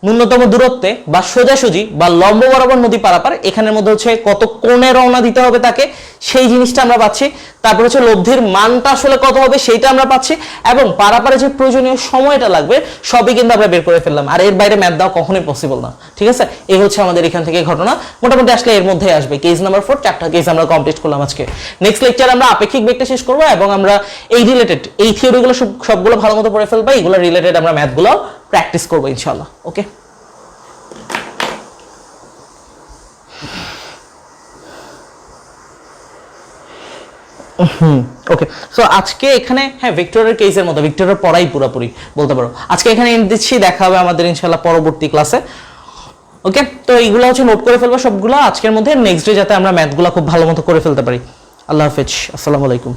Speaker 1: ন্যূনতম দূরত্বে বা সোজাসুজি বা লম্ব বরাবর নদী পারাপার, এখানের মধ্যে হচ্ছে কত কোণে রওনা দিতে হবে তাকে, সেই জিনিসটা আমরা পাচ্ছি। তারপর হচ্ছে লব্ধির মানটা আসলে কত হবে সেইটা আমরা পাচ্ছি, এবং পারাপারে যে প্রয়োজনীয় সময়টা লাগবে সবই কিন্তু আমরা বের করে ফেললাম। আর এর বাইরে ম্যাথ দেওয়া কখনোই পসিবল না, ঠিক আছে? এই হচ্ছে আমাদের এখান থেকে ঘটনা, মোটামুটি আসলে এর মধ্যে আসবে। কেস নাম্বার 4, 4টা কেস আমরা কমপ্লিট করলাম আজকে। নেক্সট লেকচার আমরা আপেক্ষিক বেগটা শেষ করবো, এবং আমরা এই রিলেটেড এই থিওরিগুলো সবগুলো ভালো মতো পড়ে ফেলবো, এইগুলো রিলেটেড আমরা ম্যাথগুলো প্র্যাকটিস করবো ইনশাল্লাহ। ওকে, ওকে। সো আজকে এখানে হ্যাঁ ভিক্টরের কেসের মতো ভিক্টরের পড়াই পুরোপুরি বলতে পারো। আজকে এখানে এন্ড দিচ্ছি, দেখা হবে আমাদের ইনশাল্লাহ পরবর্তী ক্লাসে। ওকে, তো এইগুলো হচ্ছে নোট করে ফেলবো সবগুলো আজকের মধ্যে, নেক্সট ডে যাতে আমরা ম্যাথগুলো খুব ভালো মতো করে ফেলতে পারি। আল্লাহ হাফেজ, আসসালামু আলাইকুম।